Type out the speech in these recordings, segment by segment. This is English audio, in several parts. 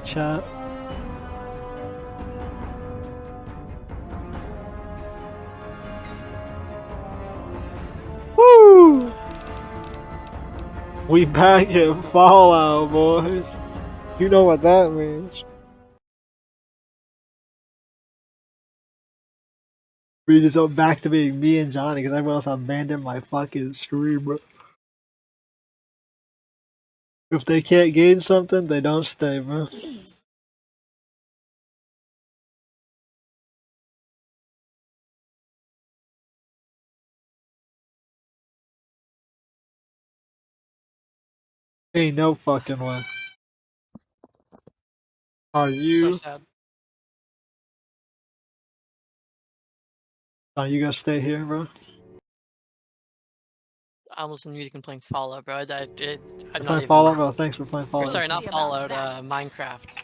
chat. Woo! We back in Fallout, boys. You know what that means. We just go back to being me and Johnny because everyone else abandoned my fucking stream, bro. If they can't gain something, they don't stay, bro. Ain't no fucking way. Are you? So sad. Are you gonna stay here, bro? I'm listening to music and playing Fallout, bro. I'm not Playing even. Fallout, bro. Thanks for playing Or Fallout. sorry, not See about Fallout. that. Minecraft.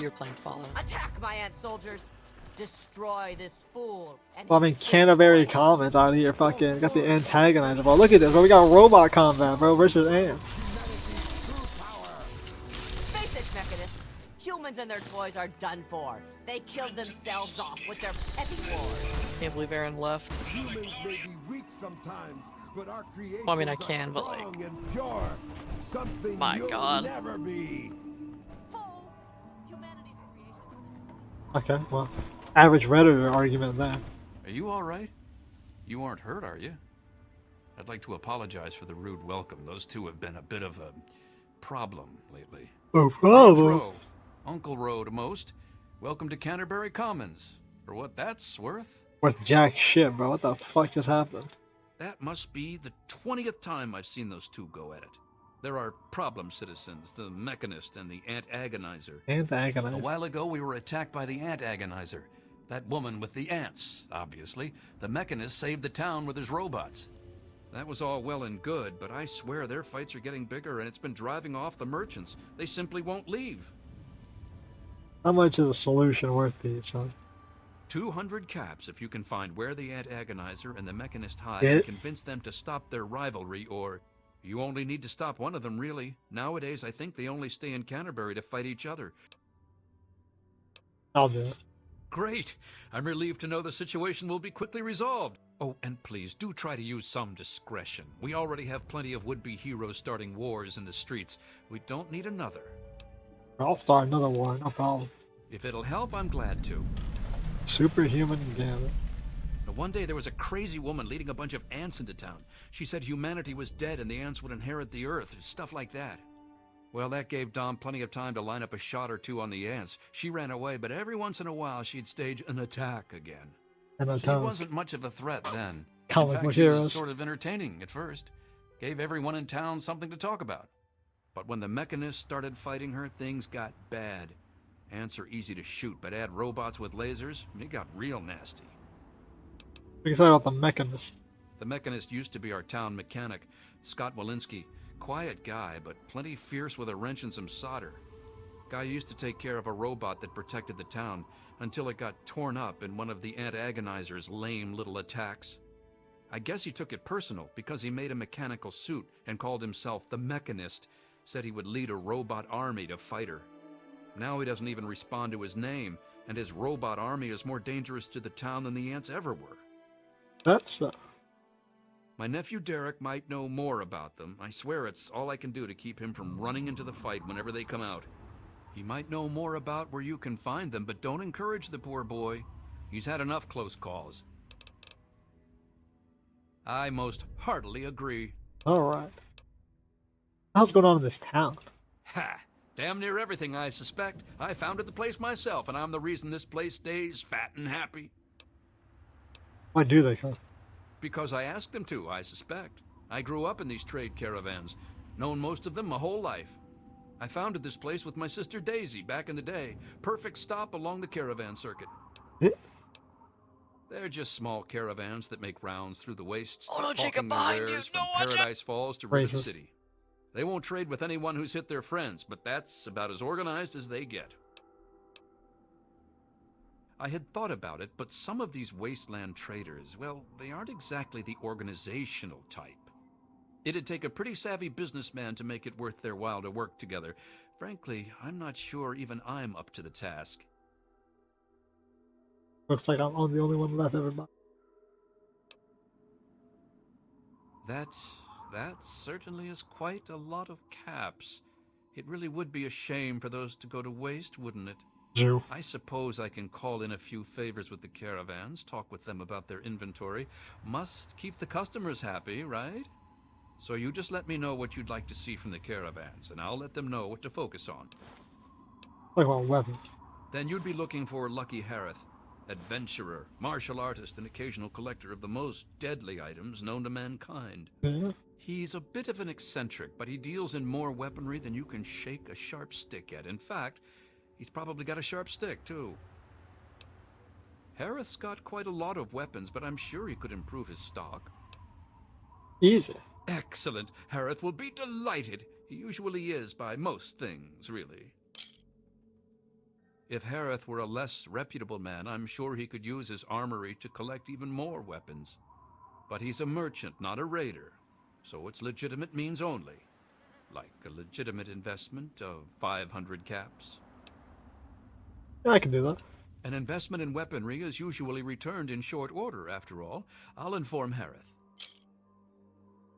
You're playing Fallout. Attack, my ant soldiers! Destroy this fool! And Well, I his mean, stupid Canterbury toys. Commons out here fucking got the antagonizer, bro. Look at this, bro. We got robot combat, bro, versus ants. Face it, Mechanist. Humans and their toys are done for. They killed themselves off with their petty wars. Can't believe Aaron left. Humans may be weak sometimes, but our creations Well, I mean, I are can, but, like, strong and pure. Something my you'll God. never be. Fool! Humanity's creation. Okay, well, average Redditor argument there. Are you all right? You aren't hurt, are you? I'd like to apologize for the rude welcome. Those two have been a bit of a problem lately. Oh, Franz problem. Rowe, Uncle Rowe to most. Welcome to Canterbury Commons. For what that's worth. Worth jack shit, bro. What the fuck just happened? That must be the 20th time I've seen those two go at it. There are problem citizens, the Mechanist and the Ant Agonizer. A Antagonizer. while ago, we were attacked by the Ant Agonizer. That woman with the ants, obviously. The Mechanist saved the town with his robots. That was all well and good, but I swear their fights are getting bigger and it's been driving off the merchants. They simply won't leave. How much is a solution worth these, huh? 200 caps if you can find where the Ant Agonizer and the Mechanist hide Yeah. and convince them to stop their rivalry, or you only need to stop one of them, really. Nowadays, I think they only stay in Canterbury to fight each other. I'll do it. Great! I'm relieved to know the situation will be quickly resolved. Oh, and please, do try to use some discretion. We already have plenty of would-be heroes starting wars in the streets. We don't need another. I'll start another war, no problem. If it'll help, I'm glad to. Superhuman Gambit. Now, one day there was a crazy woman leading a bunch of ants into town. She said humanity was dead and the ants would inherit the earth, stuff like that. Well, that gave Dom plenty of time to line up a shot or two on the ants. She ran away, but every once in a while she'd stage an attack again. And She wasn't much of a threat then. In Comic fact, book she was heroes. sort of entertaining at first. Gave everyone in town something to talk about. But when the Mechanists started fighting her, things got bad. Ants are easy to shoot, but add robots with lasers, and it got real nasty. We can talk about the Mechanist. The Mechanist used to be our town mechanic, Scott Walensky. Quiet guy, but plenty fierce with a wrench and some solder. Guy used to take care of a robot that protected the town until it got torn up in one of the Ant Agonizer's lame little attacks. I guess he took it personal because he made a mechanical suit and called himself the Mechanist, said he would lead a robot army to fight her. Now he doesn't even respond to his name, and his robot army is more dangerous to the town than the ants ever were. That's My nephew Derek might know more about them. I swear it's all I can do to keep him from running into the fight whenever they come out. He might know more about where you can find them, but don't encourage the poor boy. He's had enough close calls. I most heartily agree. alright. What's going on in this town? Ha! Damn near everything, I suspect. I founded the place myself, and I'm the reason this place stays fat and happy. Why do they come? Because I asked them to, I suspect. I grew up in these trade caravans, known most of them my whole life. I founded this place with my sister Daisy back in the day. Perfect stop along the caravan circuit. Eh? They're just small caravans that make rounds through the wastes, Oh, no, Jacob, hawking their behind you. wares No, from watch out. Paradise Falls to Rivet Racist. City. They won't trade with anyone who's hit their friends, but that's about as organized as they get. I had thought about it, but some of these wasteland traders, well, they aren't exactly the organizational type. It'd take a pretty savvy businessman to make it worth their while to work together. Frankly, I'm not sure even I'm up to the task. Looks like I'm the only one left, everybody. That certainly is quite a lot of caps. It really would be a shame for those to go to waste, wouldn't it? Jew. I suppose I can call in a few favors with the caravans, talk with them about their inventory. Must keep the customers happy, right? So you just let me know what you'd like to see from the caravans, and I'll let them know what to focus on. Like about weapons. Then you'd be looking for Lucky Harith, adventurer, martial artist, and occasional collector of the most deadly items known to mankind. Yeah. He's a bit of an eccentric, but he deals in more weaponry than you can shake a sharp stick at. In fact, he's probably got a sharp stick, too. Harith's got quite a lot of weapons, but I'm sure he could improve his stock. Easy. Excellent. Harith will be delighted. He usually is by most things, really. If Harith were a less reputable man, I'm sure he could use his armory to collect even more weapons. But he's a merchant, not a raider, so it's legitimate means only. Like a legitimate investment of 500 caps. Yeah, I can do that. An investment in weaponry is usually returned in short order, after all. I'll inform Harith.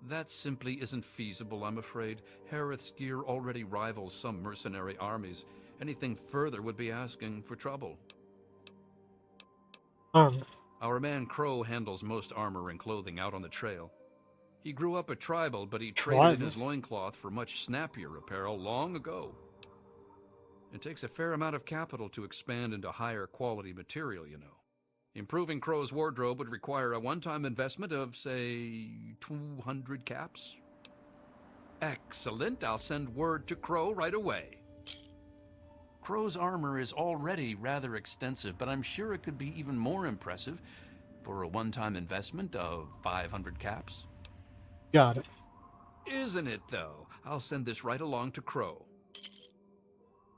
That simply isn't feasible, I'm afraid. Harith's gear already rivals some mercenary armies. Anything further would be asking for trouble. Armor. Our man Crow handles most armor and clothing out on the trail. He grew up a tribal, but he traded in his loincloth for much snappier apparel long ago. It takes a fair amount of capital to expand into higher quality material, you know. Improving Crow's wardrobe would require a one-time investment of, say, 200 caps. Excellent. I'll send word to Crow right away. Crow's armor is already rather extensive, but I'm sure it could be even more impressive for a one-time investment of 500 caps. Got it. Isn't it, though? I'll send this right along to Crow.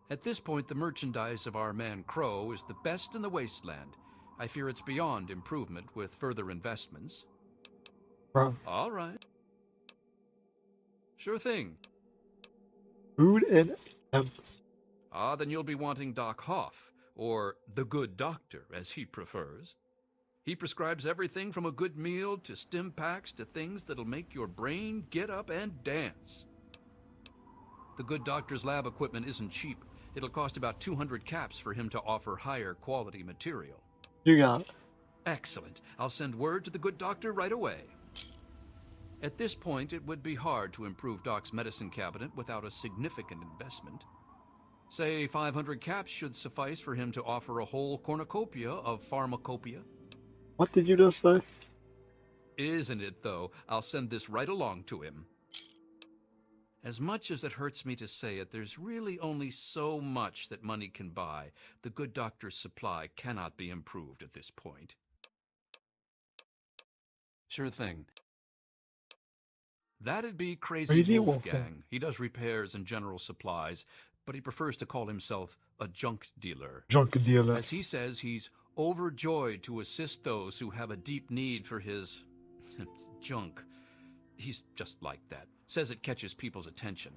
At this point, the merchandise of our man Crow is the best in the Wasteland. I fear it's beyond improvement with further investments. Bro. All right. Sure thing. Food and temps. Ah, then you'll be wanting Doc Hoff, or the Good Doctor, as he prefers. He prescribes everything from a good meal to stim packs to things that'll make your brain get up and dance. The Good Doctor's lab equipment isn't cheap. It'll cost about 200 caps for him to offer higher quality material. You got it. Excellent. I'll send word to the Good Doctor right away. At this point, it would be hard to improve Doc's medicine cabinet without a significant investment. Say 500 caps should suffice for him to offer a whole cornucopia of pharmacopoeia. What did you just say? Isn't it, though? I'll send this right along to him. As much as it hurts me to say it, there's really only so much that money can buy. The Good Doctor's supply cannot be improved at this point. Sure thing. That'd be Crazy Wolfgang. He does repairs and general supplies, but he prefers to call himself a junk dealer. Junk dealer. As he says, he's overjoyed to assist those who have a deep need for his junk. He's just like that. Says it catches people's attention.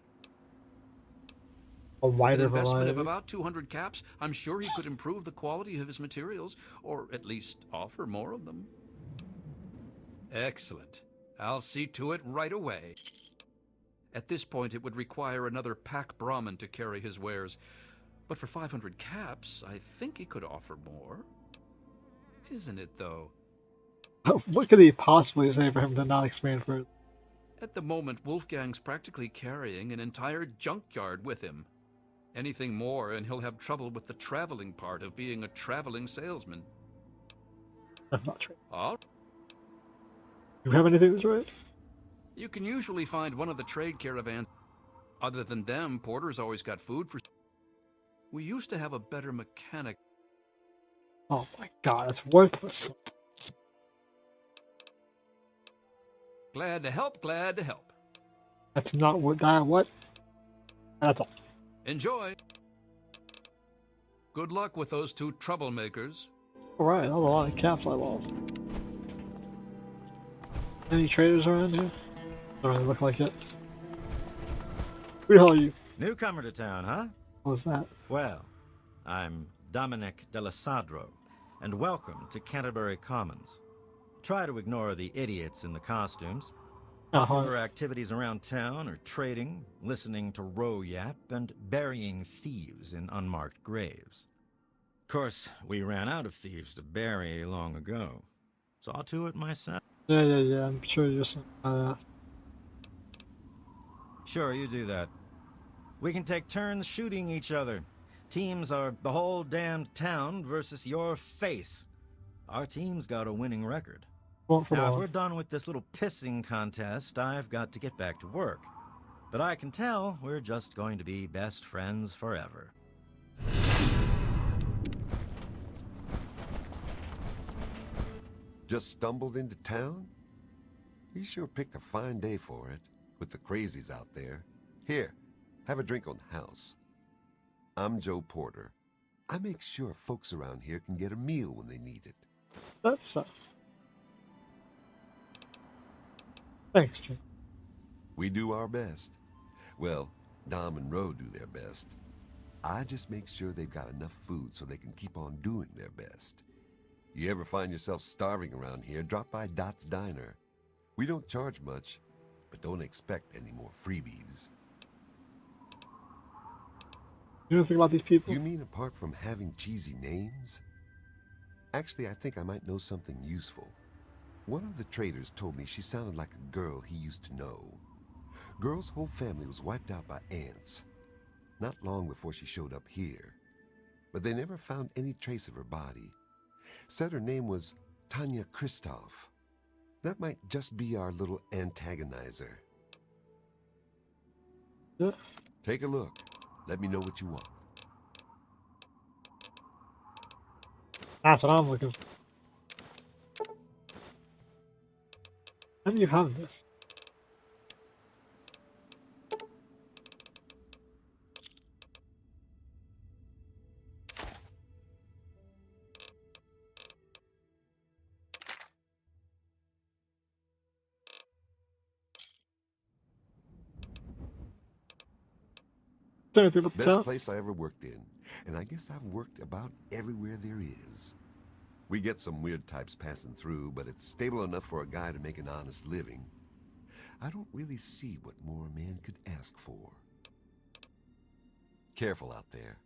A wider An investment variety. of about 200 caps, I'm sure he could improve the quality of his materials, or at least offer more of them. Excellent. I'll see to it right away. At this point, it would require another pack Brahmin to carry his wares. But for 500 caps, I think he could offer more. Isn't it, though? What could he possibly say for him to not expand further? At the moment, Wolfgang's practically carrying an entire junkyard with him. Anything more, and he'll have trouble with the traveling part of being a traveling salesman. That's not true. All You have anything that's right? You can usually find one of the trade caravans. Other than them, Porter's always got food for... We used to have a better mechanic. Oh my god, that's worthless. Glad to help, glad to help. That's not what that what? That's all. Enjoy. Good luck with those two troublemakers. Alright, that was a lot of caps I lost. Any traders around here? Don't really look like it. Who the hell are you? Newcomer to town, huh? What's that? Well, I'm Dominic Delasadro, and welcome to Canterbury Commons. Try to ignore the idiots in the costumes. Popular activities around town are trading, listening to row yap, and burying thieves in unmarked graves. Of course, we ran out of thieves to bury long ago. Saw to it myself. Yeah. I'm sure you're some. Sure, you do that. We can take turns shooting each other. Teams are the whole damned town versus your face. Our team's got a winning record. Well, for Now, if the we're done with this little pissing contest, I've got to get back to work. But I can tell we're just going to be best friends forever. Just stumbled into town? You sure picked a fine day for it, with the crazies out there. Here, have a drink on the house. I'm Joe Porter. I make sure folks around here can get a meal when they need it. that's thanks, Jim. We do our best. Well, Dom and Ro do their best. I just make sure they've got enough food so they can keep on doing their best. You ever find yourself starving around here, drop by Dot's Diner. We don't charge much, but don't expect any more freebies. You know anything about these people? You mean apart from having cheesy names? Actually, I think I might know something useful. One of the traders told me she sounded like a girl he used to know. Girl's whole family was wiped out by ants, not long before she showed up here. But they never found any trace of her body. Said her name was Tanya Kristoff. That might just be our little antagonizer. Yeah. Take a look. Let me know what you want. That's what I'm looking for. How do you have this? Is there anything about the Best town? place I ever worked in, and I guess I've worked about everywhere there is. We get some weird types passing through, but it's stable enough for a guy to make an honest living. I don't really see what more a man could ask for. Careful out there.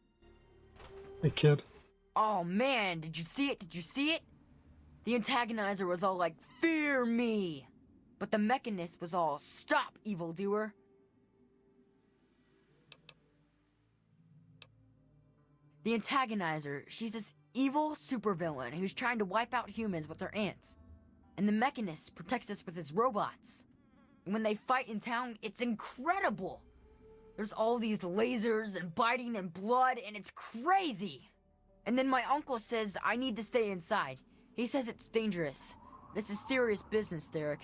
Hey, kid. Oh man, did you see it? Did you see it? The antagonizer was all like, "Fear me!" But the mechanist was all, "Stop, evildoer!" The antagonizer, she's this evil supervillain who's trying to wipe out humans with her ants. And the mechanist protects us with his robots. And when they fight in town, it's incredible! There's all these lasers and biting and blood, and it's crazy! And then my uncle says I need to stay inside. He says it's dangerous. This is serious business, Derek.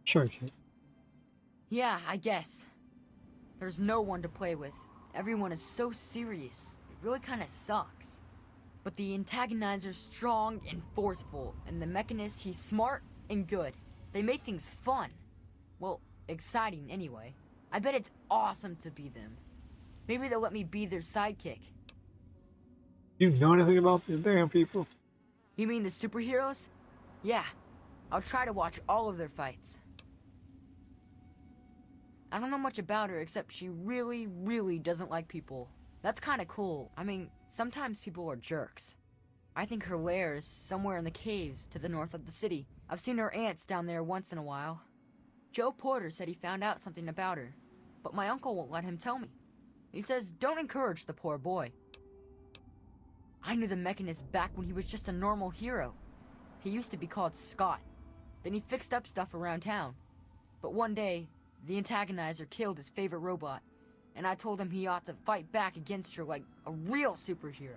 Sure, kid. Yeah, I guess. There's no one to play with. Everyone is so serious. It really kinda sucks. But the antagonizer's strong and forceful, and the mechanist, he's smart and good. They make things fun. Well, exciting anyway. I bet it's awesome to be them. Maybe they'll let me be their sidekick. You know anything about these damn people? You mean the superheroes? Yeah. I'll try to watch all of their fights. I don't know much about her except she really, really doesn't like people. That's kinda cool. I mean, sometimes people are jerks. I think her lair is somewhere in the caves to the north of the city. I've seen her ants down there once in a while. Joe Porter said he found out something about her, but my uncle won't let him tell me. He says don't encourage the poor boy. I knew the mechanist back when he was just a normal hero. He used to be called Scott. Then he fixed up stuff around town. But one day, the antagonizer killed his favorite robot, and I told him he ought to fight back against her like a real superhero.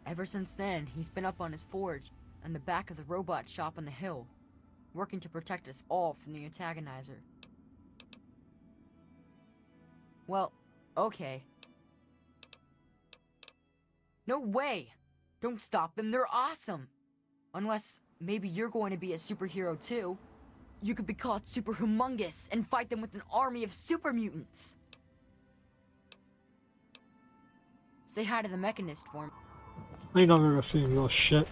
Ever since then, he's been up on his forge, and the back of the robot shop on the hill, working to protect us all from the antagonizer. Well, okay. No way! Don't stop them, they're awesome! Unless, maybe you're going to be a superhero too. You could be caught super humongous and fight them with an army of super mutants. Say hi to the Mechanist for me. I ain't never seen real shit.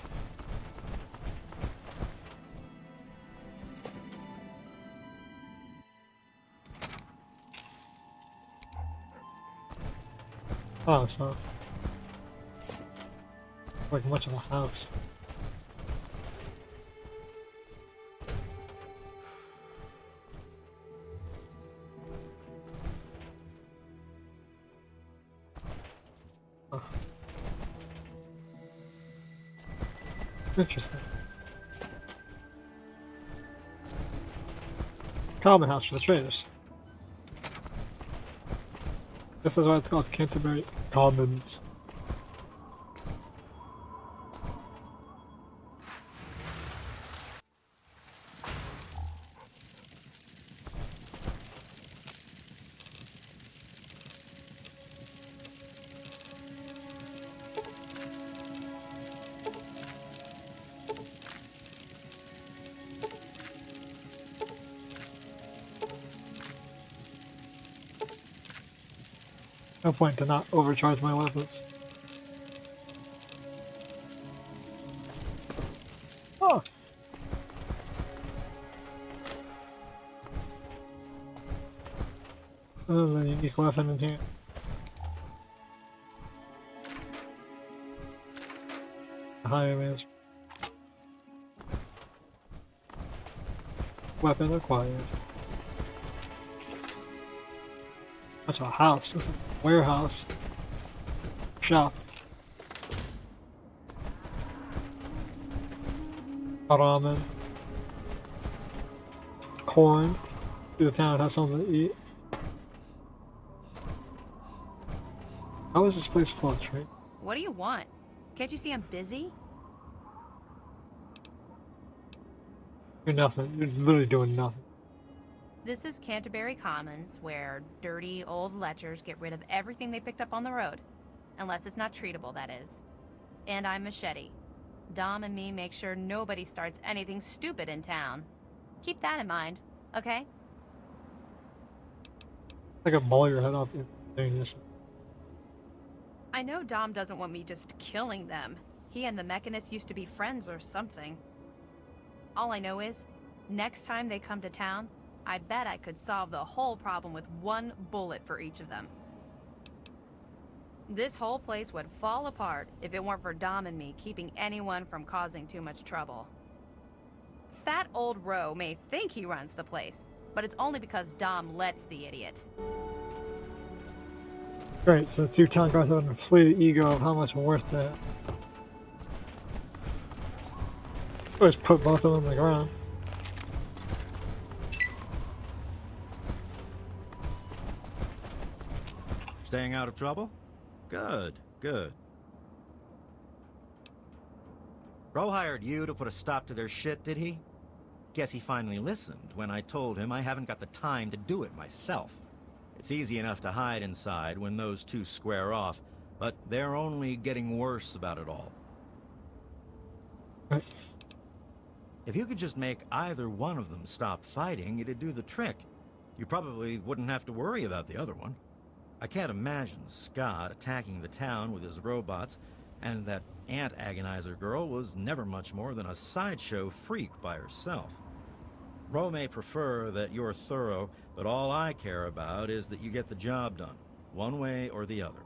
Oh, it's not like much of a house. Huh. Interesting. Common house for the traders. This is why it's called Canterbury Commons. No point to not overcharge my weapons. Oh! Oh, the unique weapon in here. The highwayman's weapon acquired. That's a house. That's a warehouse. Shop. Ramen. Corn. Do the town have something to eat? How is this place full of trade? What do you want? Can't you see I'm busy? You're nothing. You're literally doing nothing. This is Canterbury Commons, where dirty old lechers get rid of everything they picked up on the road. Unless it's not treatable, that is. And I'm Machete. Dom and me make sure nobody starts anything stupid in town. Keep that in mind, okay? I can maul your head off in doing this. I know Dom doesn't want me just killing them. He and the Mechanist used to be friends or something. All I know is, next time they come to town, I bet I could solve the whole problem with one bullet for each of them. This whole place would fall apart if it weren't for Dom and me keeping anyone from causing too much trouble. Fat old Roe may think he runs the place, but it's only because Dom lets the idiot. Great, so two town guards have an inflated ego of how much I'm worth to have. Just put both of them on the ground. Staying out of trouble? Good, good. Bro hired you to put a stop to their shit, did he? Guess he finally listened when I told him I haven't got the time to do it myself. It's easy enough to hide inside when those two square off, but they're only getting worse about it all. Right. If you could just make either one of them stop fighting, it'd do the trick. You probably wouldn't have to worry about the other one. I can't imagine Scott attacking the town with his robots, and that ant agonizer girl was never much more than a sideshow freak by herself. Ro may prefer that you're thorough, but all I care about is that you get the job done, one way or the other.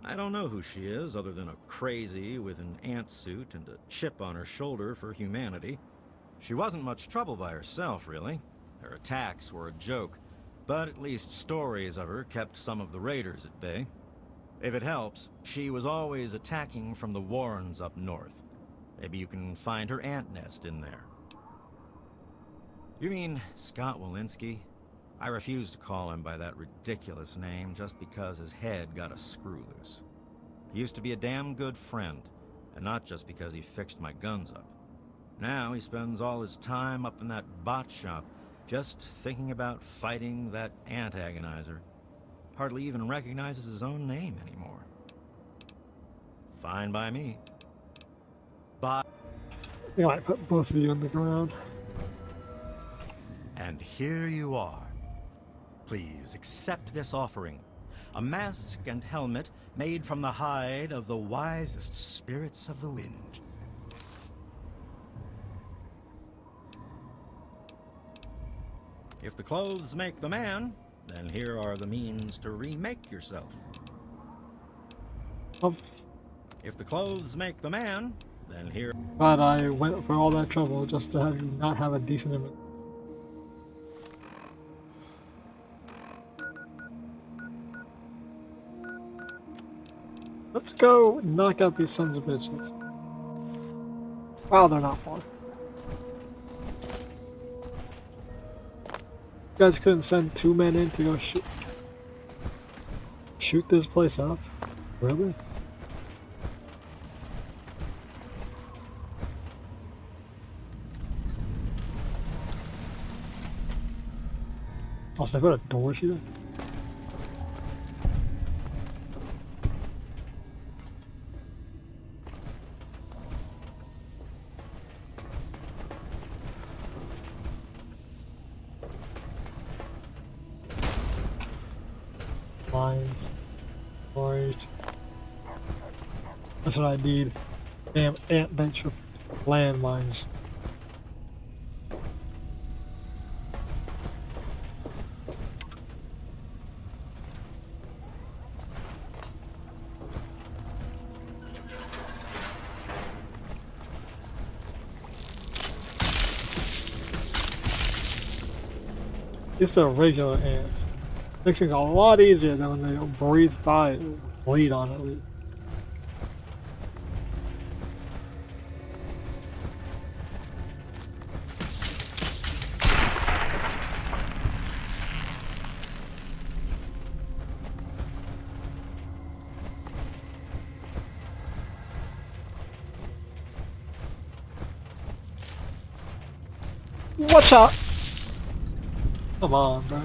I don't know who she is, other than a crazy with an ant suit and a chip on her shoulder for humanity. She wasn't much trouble by herself, really. Her attacks were a joke, but at least stories of her kept some of the raiders at bay. If it helps, she was always attacking from the Warrens up north. Maybe you can find her ant nest in there. You mean Scott Walensky? I refuse to call him by that ridiculous name just because his head got a screw loose. He used to be a damn good friend, and not just because he fixed my guns up. Now he spends all his time up in that bot shop just thinking about fighting that ant agonizer. Hardly even recognizes his own name anymore. Fine by me. Bye. I might put both of you on the ground. And here you are. Please accept this offering. A mask and helmet made from the hide of the wisest spirits of the wind. If the clothes make the man, then here are the means to remake yourself. Oh, If the clothes make the man, then here... glad I went for all that trouble just to have you not have a decent image. Let's go knock out these sons of bitches. Wow, they're not far. You guys couldn't send 2 men in to go shoot this place up? Really? Oh, so they put a door here? Mines. Right. That's what I need. Damn ant bench with landmines. These are regular ants. Makes things a lot easier than when they don't breathe fire, bleed on it. Watch out! Come on, bro.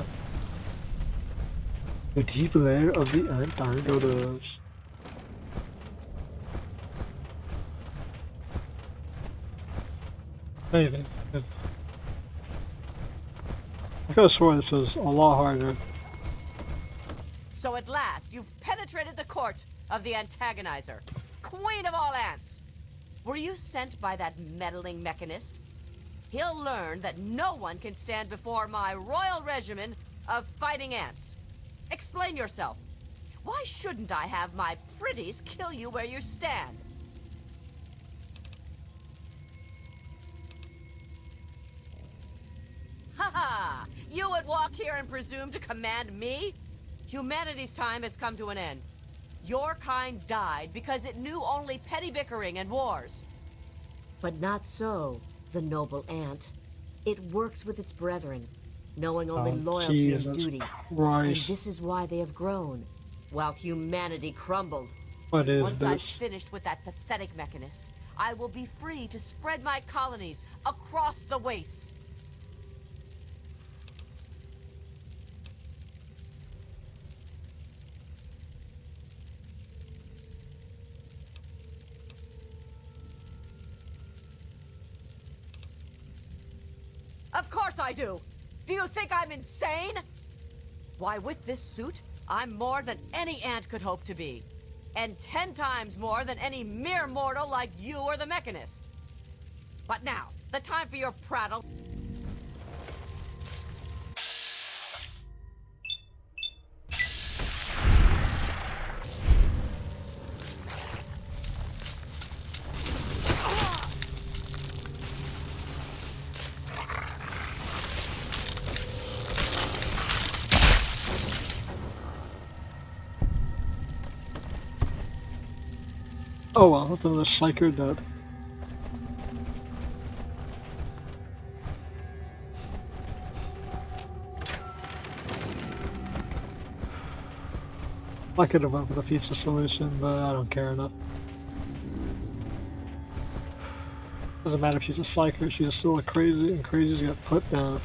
The deep layer of the Antarctica. Maybe. I could have sworn this was a lot harder. So at last, you've penetrated the court of the antagonizer, queen of all ants. Were you sent by that meddling mechanist? He'll learn that no one can stand before my royal regimen of fighting ants. Explain yourself. Why shouldn't I have my pretties kill you where you stand? Ha ha! You would walk here and presume to command me? Humanity's time has come to an end. Your kind died because it knew only petty bickering and wars. But not so, the noble ant. It works with its brethren, knowing only loyalty Jesus and duty. Christ. And this is why they have grown, while humanity crumbled. What is Once I've this? finished with that pathetic mechanist, I will be free to spread my colonies across the wastes. Of course I do! Do you think I'm insane? Why, with this suit, I'm more than any ant could hope to be. And 10 times more than any mere mortal like you or the mechanist. But now, the time for your prattle. Oh well, that's another psyker dead. I could have went for the peaceful solution, but I don't care enough. Doesn't matter if she's a psyker, she's still a crazy, and crazies get put down.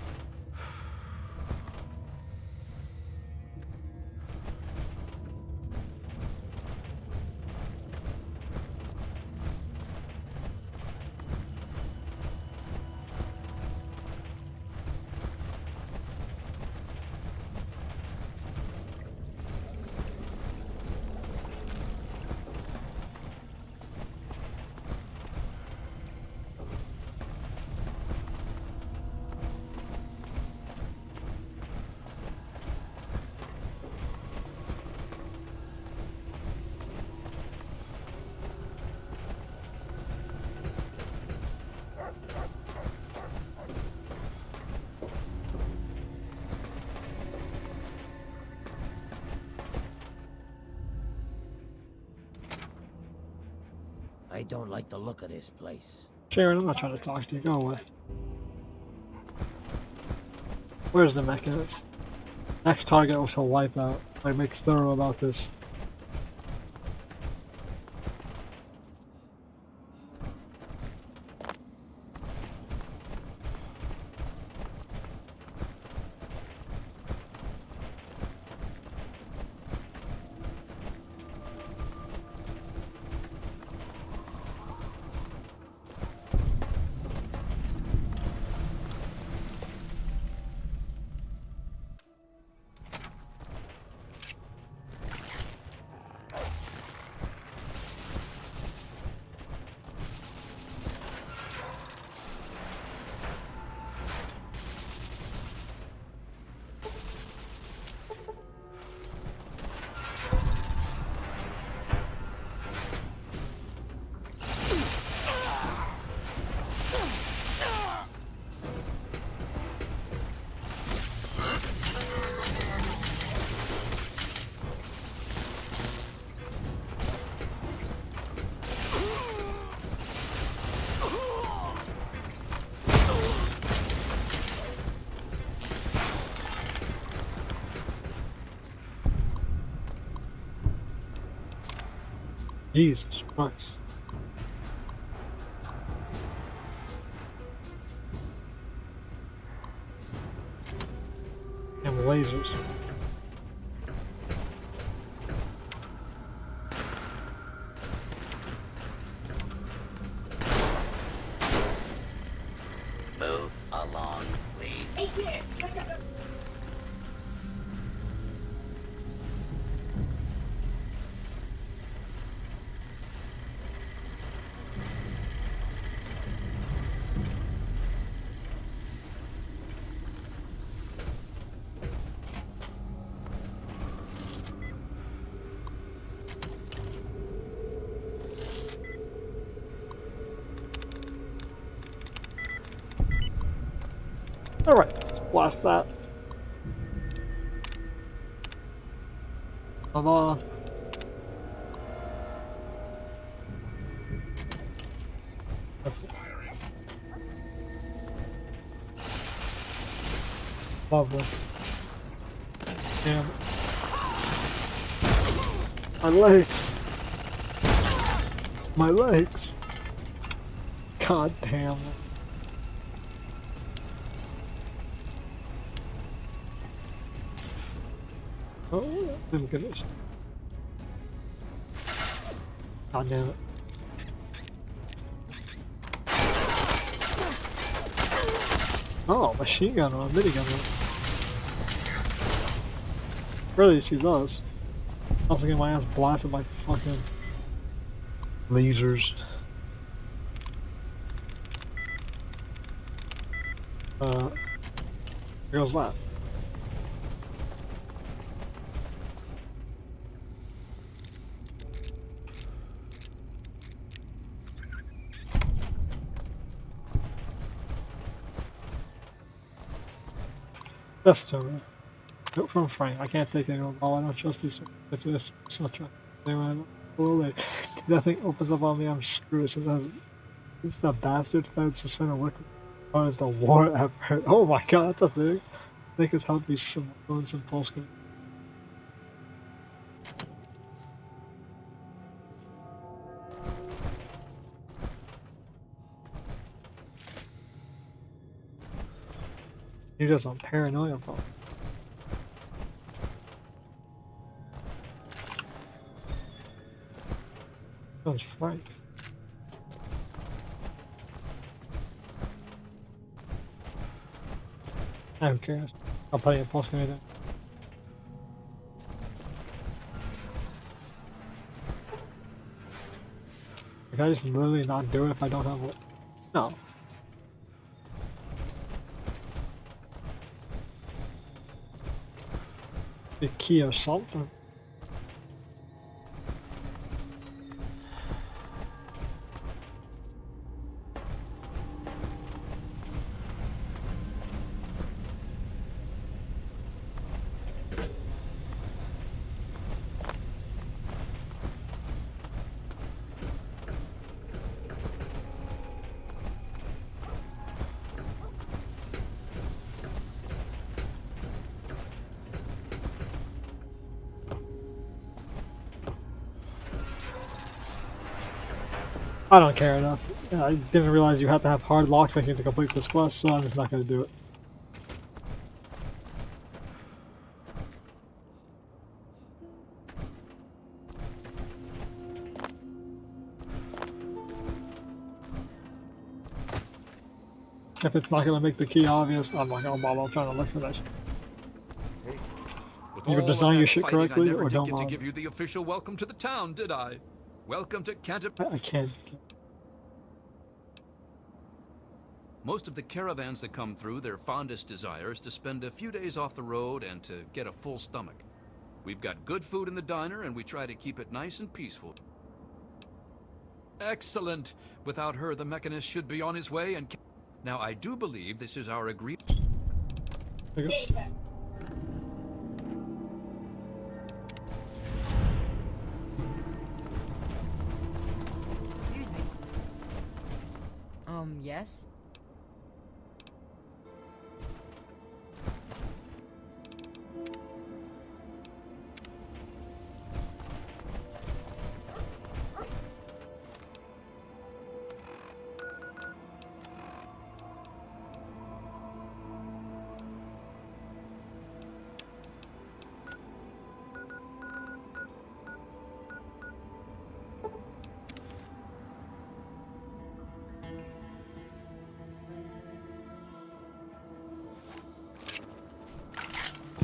I don't like the look of this place. Sharon, I'm not trying to talk to you. Go away. Where's the mechanist? Next target was to wipe out. Like, make thorough about this. Jesus Christ. And lasers. Move along, please. Alright, let's blast that. Come on. Lovely. Damn it. My legs. My legs. God damn it. Oh, I'm goodness. God damn it. Oh, machine gun or a minigun. Really, she does. Also getting my ass blasted by fucking lasers. Here goes that. That's terrible. Note from Frank. I can't take it all. I don't trust these. This. Such a. Nothing opens up on me. I'm screwed. Since the bastard Fed suspended work as the war effort. Oh my god, that's a thing. I think it's helped me some pulse. You're just on paranoia, bro. That was Frank. Who cares? I'll play a pulse grenade. Can I just literally not do it if I don't have it? No. The key or something. I don't care enough. I didn't realize you have to have hard lockpicking to complete this quest, so I'm just not gonna do it. If it's not gonna make the key obvious, I'm not gonna bother trying to look for that shit. With Either all design of your that shit fighting, correctly I never or did don't get to bother. give you the official welcome to the town, did I? Welcome to Canterbury. I can't. Most of the caravans that come through, their fondest desire is to spend a few days off the road and to get a full stomach. We've got good food in the diner, and we try to keep it nice and peaceful. Excellent. Without her, the mechanist should be on his way, and now I do believe this is our agreement. Excuse me. Yes?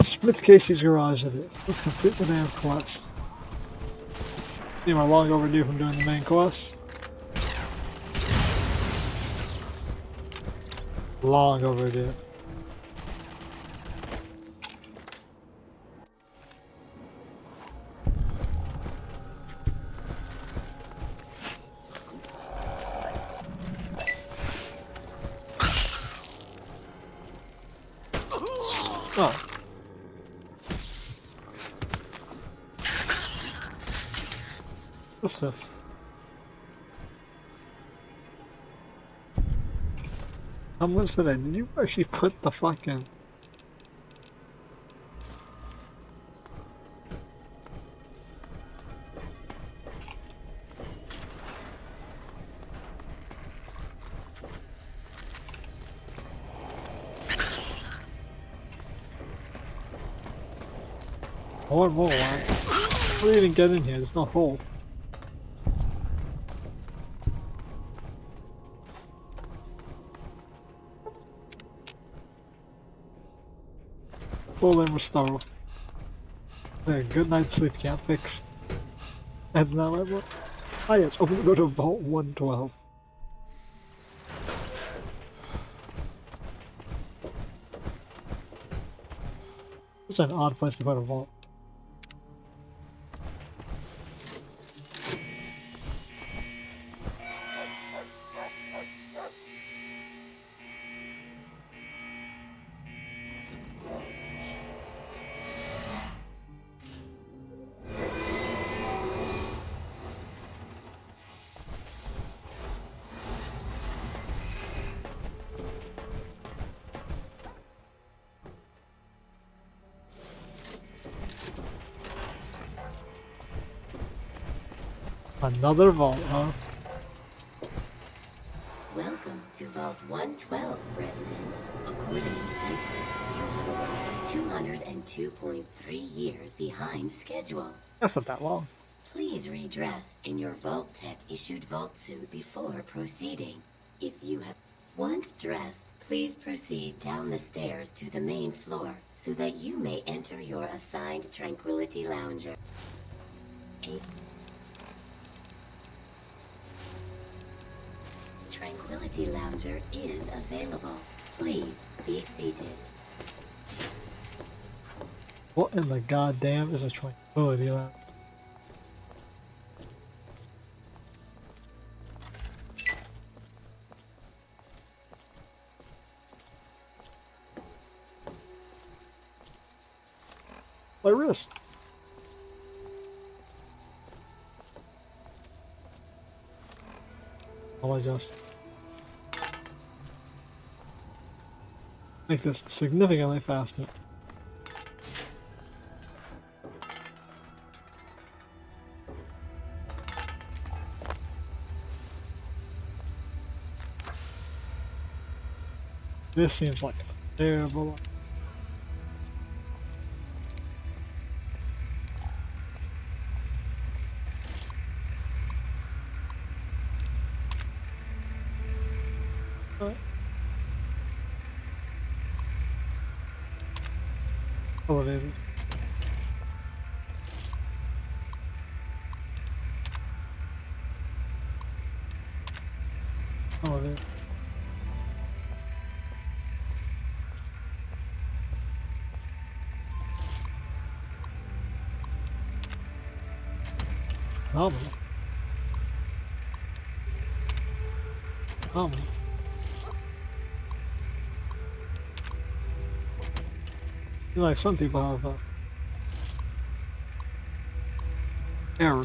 Smith Casey's garage it is. Let's complete the damn quest. See, am I long overdue from doing the main quest? Long overdue. Oh. What's this? How much did did you actually put the fucking... More and more, how do you even get in here? There's no hole. Full and restore. There, good night's sleep can't fix. That's not level. Ah yes, open the door to Vault 112. It's an odd place to put a vault. Another vault, huh? Welcome to Vault 112, resident. According to Census, you have arrived 202.3 years behind schedule. That's not that long. Please redress in your Vault Tech issued Vault suit before proceeding. If you have once dressed, please proceed down the stairs to the main floor so that you may enter your assigned Tranquility Lounger. Tranquility Lounger is available. Please be seated. What in the goddamn is a Tranquility Lounge? My wrist. I just make this significantly faster. This seems like a terrible. Elevator. Elevator. Nominal. Nominal. Like some people have error.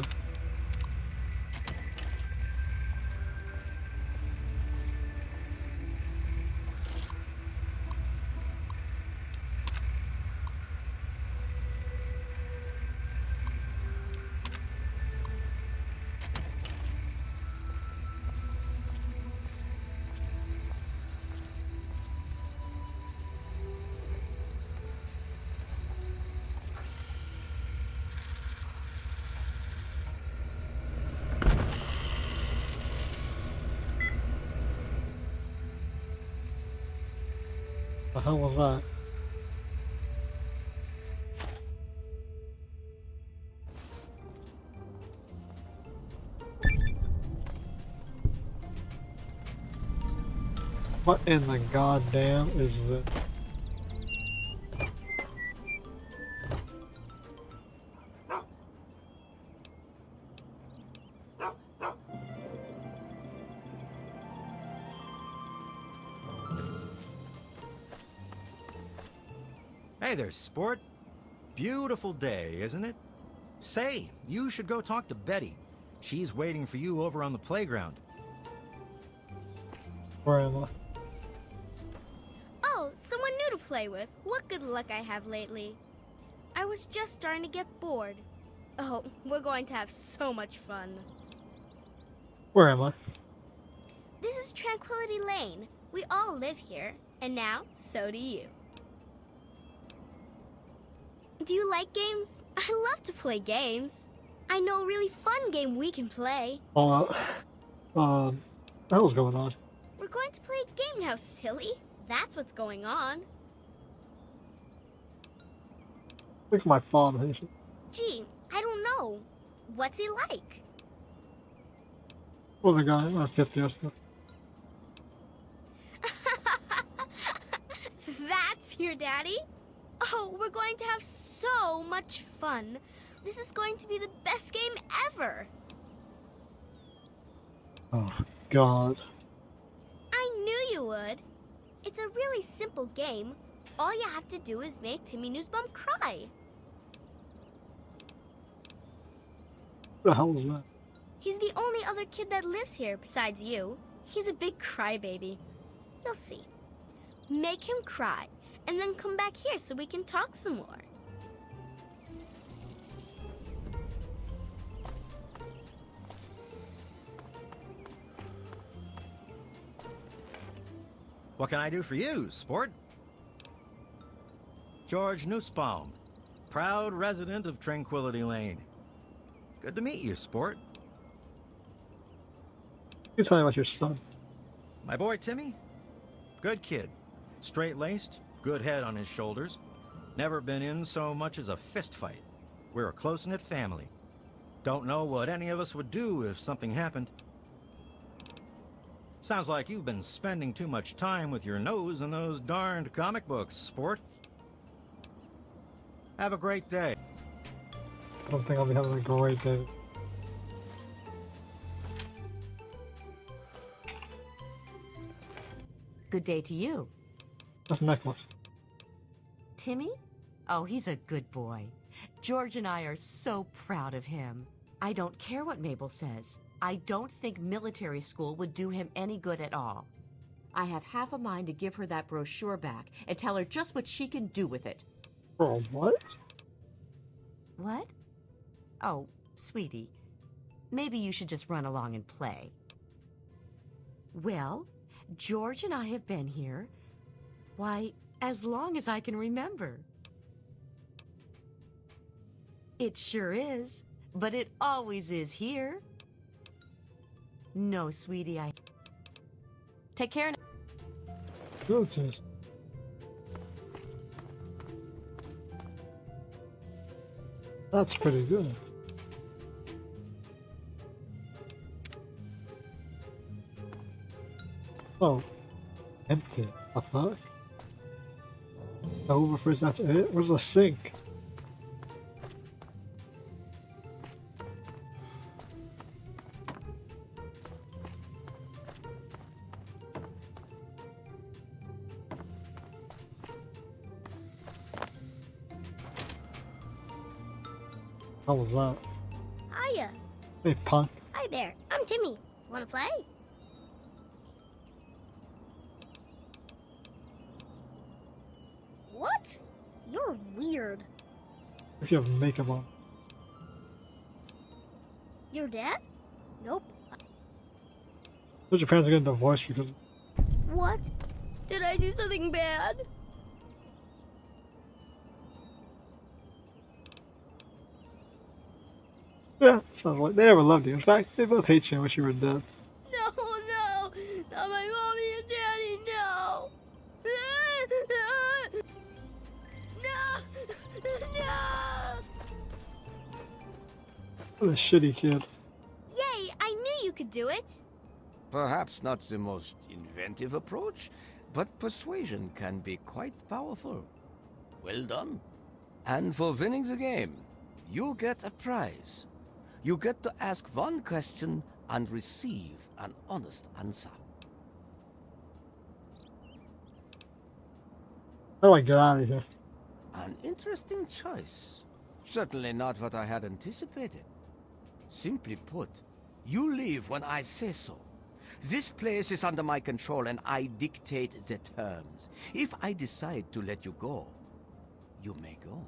The hell was that? What in the goddamn is this? Hey there, sport. Beautiful day, isn't it? Say, you should go talk to Betty. She's waiting for you over on the playground. Where am I? Oh, someone new to play with. What good luck I have lately. I was just starting to get bored. Oh, we're going to have so much fun. Where am I? This is Tranquility Lane. We all live here, and now so do you. Do you like games? I love to play games. I know a really fun game we can play. What the hell's going on? We're going to play a game now, silly. That's what's going on. Look at my father. Gee, I don't know. What's he like? Well, the guy, I'm 50 or so. That's your daddy? Oh, we're going to have so much fun. This is going to be the best game ever. Oh, God. I knew you would. It's a really simple game. All you have to do is make Timmy Newsbum cry. What the hell is that? He's the only other kid that lives here besides you. He's a big crybaby. You'll see. Make him cry, and then come back here so we can talk some more. What can I do for you, sport? George Nussbaum, proud resident of Tranquility Lane. Good to meet you, sport. You tell me about your son. My boy Timmy? Good kid. Straight-laced, good head on his shoulders. Never been in so much as a fist fight. We're a close-knit family. Don't know what any of us would do if something happened. Sounds like you've been spending too much time with your nose in those darned comic books, sport. Have a great day. I don't think I'll be having a great day. Good day to you. That's a necklace. Timmy? Oh, he's a good boy. George and I are so proud of him. I don't care what Mabel says. I don't think military school would do him any good at all. I have half a mind to give her that brochure back and tell her just what she can do with it. Oh, what? What? Oh, sweetie, maybe you should just run along and play. Well, George and I have been here Why, as long as I can remember. It sure is, but it always is here. No, sweetie, I... Take care now. Good sis. That's pretty good. Oh, empty. The fuck? The overfreeze, that's it? Where's the sink? How was that? Hiya. Hey, punk. Hi there. I'm Timmy. Wanna play? What? You're weird. If you have makeup on. Your dad? Nope. But your parents are getting divorced because... What? Did I do something bad? Yeah, sounds like they never loved you. In fact, they both hate you and wish you were dead. No, no. Not my mommy and daddy, no. No. No. What a shitty kid. Yay, I knew you could do it. Perhaps not the most inventive approach, but persuasion can be quite powerful. Well done. And for winning the game, you get a prize. You get to ask one question and receive an honest answer. How do I get out of here? An interesting choice. Certainly not what I had anticipated. Simply put, you leave when I say so. This place is under my control and I dictate the terms. If I decide to let you go, you may go.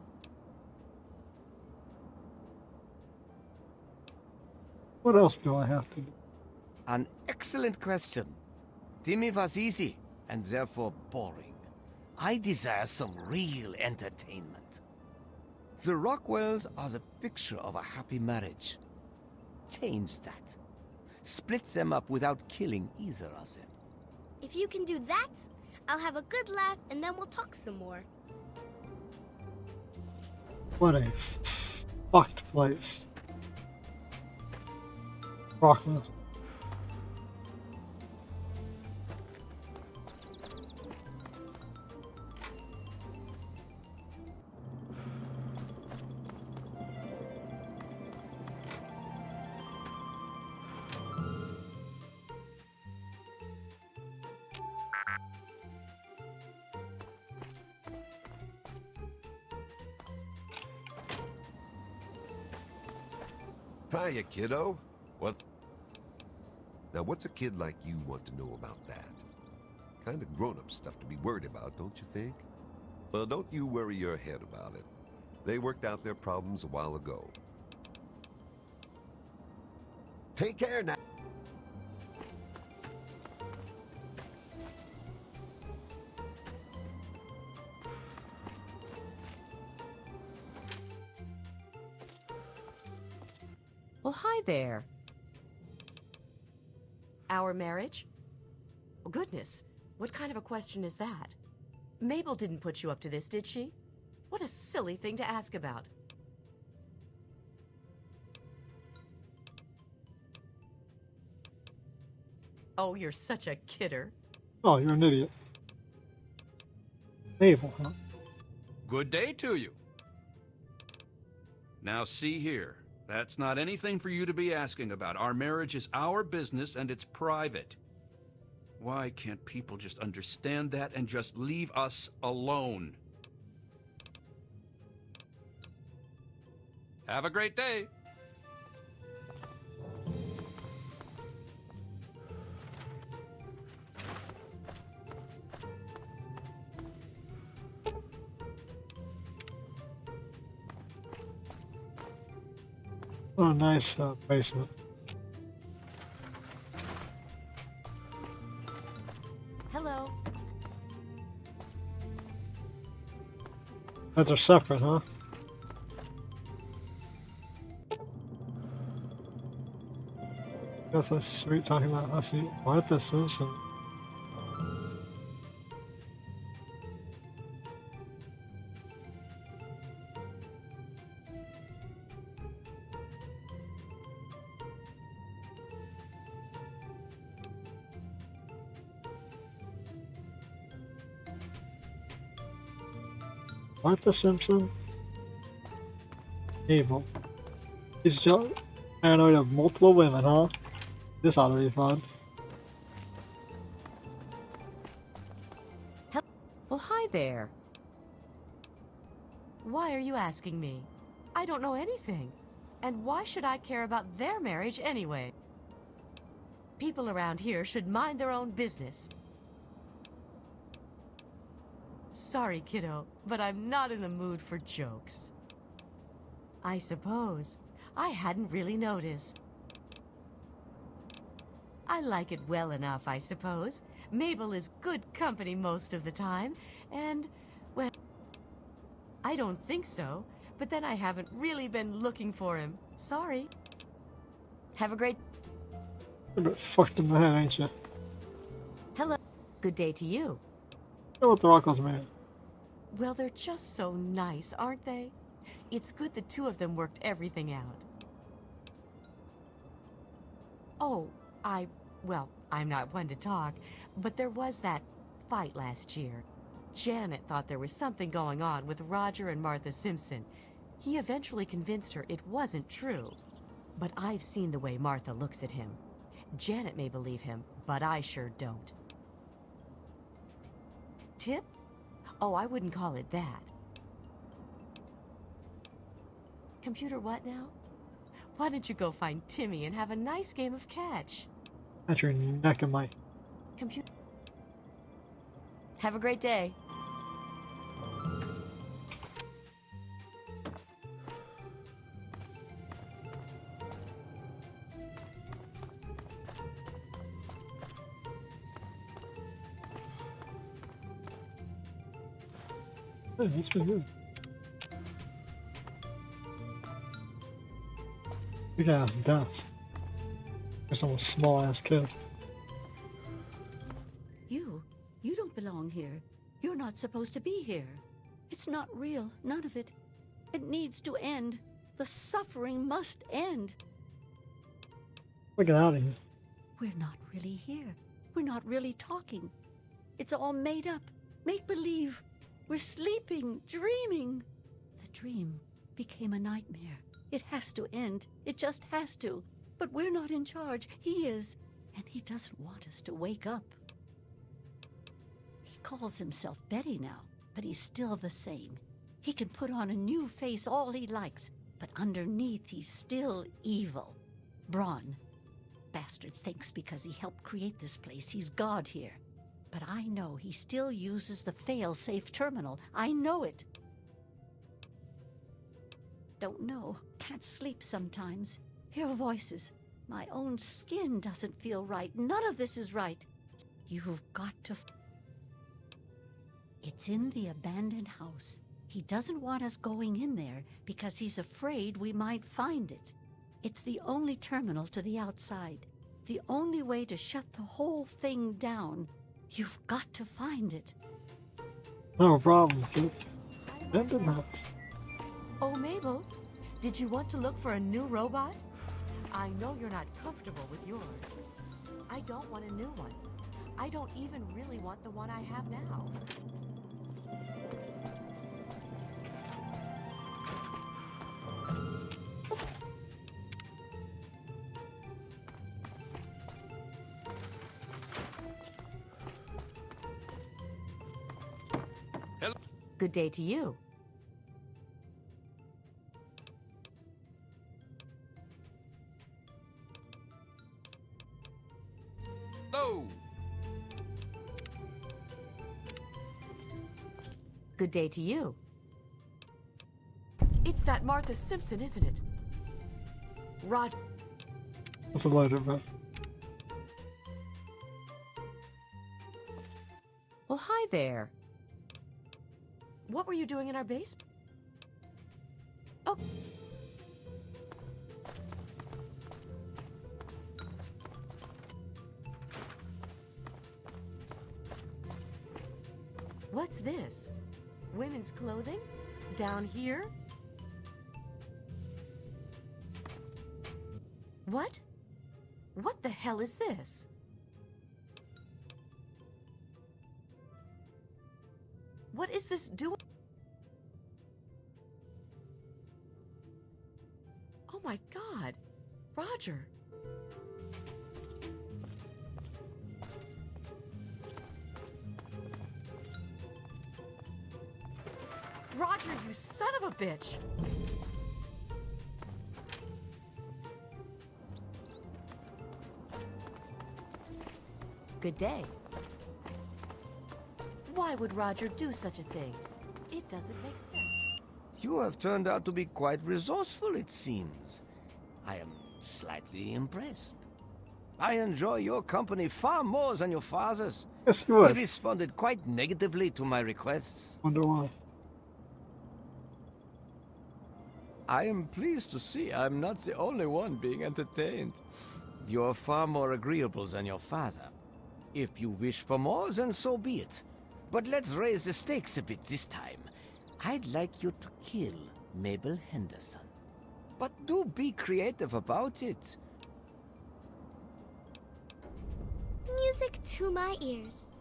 What else do I have to do? An excellent question. Timmy was easy and therefore boring. I desire some real entertainment. The Rockwells are the picture of a happy marriage. Change that. Split them up without killing either of them. If you can do that, I'll have a good laugh and then we'll talk some more. What a fucked place. Rockland. Hiya, kiddo. What? Now, what's a kid like you want to know about that? Kind of grown-up stuff to be worried about, don't you think? Well, don't you worry your head about it. They worked out their problems a while ago. Take care now. Well, hi there. Our marriage? Oh, goodness, what kind of a question is that? Mabel didn't put you up to this, did she? What a silly thing to ask about. Oh, you're such a kidder. Oh, you're an idiot. Mabel, huh? Good day to you. Now see here. That's not anything for you to be asking about. Our marriage is our business and it's private. Why can't people just understand that and just leave us alone? Have a great day. Oh, nice basement. Hello. But they're separate, huh? That's so sweet talking about Hussy. Martha Simpson. Martha Simpson? Evil. He's just paranoid of multiple women, huh? This ought to be fun. Well, hi there. Why are you asking me? I don't know anything. And why should I care about their marriage anyway? People around here should mind their own business. Sorry, kiddo, but I'm not in the mood for jokes. I suppose. I hadn't really noticed. I like it well enough, I suppose. Mabel is good company most of the time, and, well, I don't think so, but then I haven't really been looking for him. Sorry. Have a great... You're a bit fucked in the head, ain't you? Hello. Good day to you. You know what the Rockwell's married? Well, they're just so nice, aren't they? It's good the two of them worked everything out. Oh, well, I'm not one to talk, but there was that fight last year. Janet thought there was something going on with Roger and Martha Simpson. He eventually convinced her it wasn't true. But I've seen the way Martha looks at him. Janet may believe him, but I sure don't. Tip? Oh, I wouldn't call it that. Computer what now? Why don't you go find Timmy and have a nice game of catch? That's your neck and my... Computer. Have a great day. Hey, that's pretty good. Big ass death. There's some small ass kid. You don't belong here. You're not supposed to be here. It's not real, none of it. It needs to end. The suffering must end. Get out of here. We're not really here. We're not really talking. It's all made up. Make believe. We're sleeping, dreaming. The dream became a nightmare. It has to end. It just has to. But we're not in charge. He is. And he doesn't want us to wake up. He calls himself Betty now, but he's still the same. He can put on a new face all he likes, but underneath he's still evil. Braun. Bastard thinks because he helped create this place, he's God here. But I know he still uses the fail-safe terminal. I know it. Don't know. Can't sleep sometimes. Hear voices. My own skin doesn't feel right. None of this is right. You've got to... It's in the abandoned house. He doesn't want us going in there because he's afraid we might find it. It's the only terminal to the outside. The only way to shut the whole thing down. You've got to find it. No problem, kid. Abandoned house. Oh, Mabel, did you want to look for a new robot? I know you're not comfortable with yours. I don't want a new one. I don't even really want the one I have now. Good day to you. Hello. Good day to you. It's that Martha Simpson, isn't it? Roger. What's a loader, bro? Well, hi there. What were you doing in our basement? Oh. What's this? Women's clothing? Down here? What? What the hell is this? What is this doing? Oh my God, Roger. Roger, you son of a bitch! Good day. Why would Roger do such a thing? It doesn't make sense. You have turned out to be quite resourceful, it seems. I am slightly impressed. I enjoy your company far more than your father's. Yes, you would. He responded quite negatively to my requests. Wonder why. I am pleased to see I'm not the only one being entertained. You're far more agreeable than your father. If you wish for more, then so be it. But let's raise the stakes a bit this time. I'd like you to kill Mabel Henderson. But do be creative about it. Music to my ears.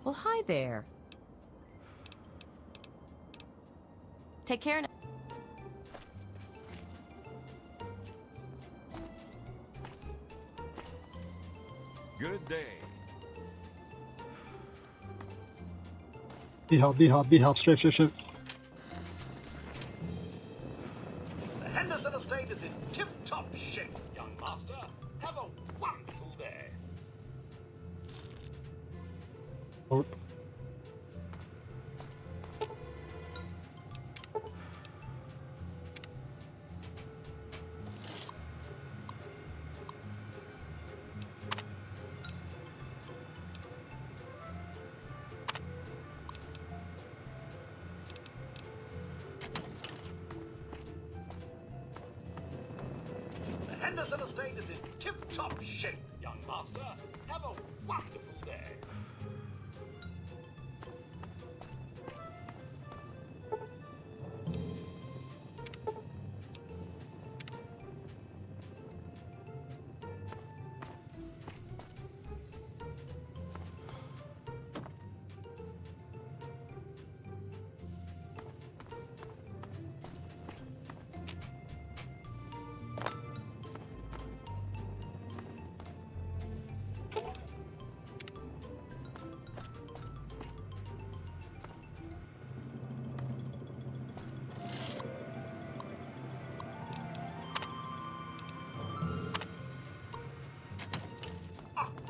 Well, hi there. Take care now. Good day. B help, straight. The Henderson estate is in tip-top shape, young master. Have a wonderful day. Oh. The Henderson estate is in tip-top shape, young master. Have a wonderful day.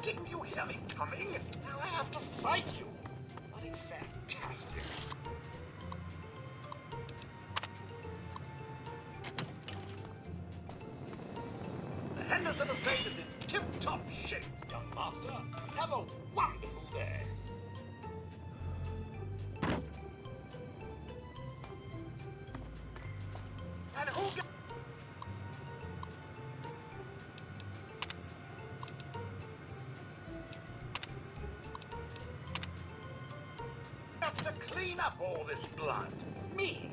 Didn't you hear me coming? Now I have to fight you. Bloody fantastic. The Henderson estate is in tip-top shape, young master. Have a wonderful day. And who to clean up all this blood? Me.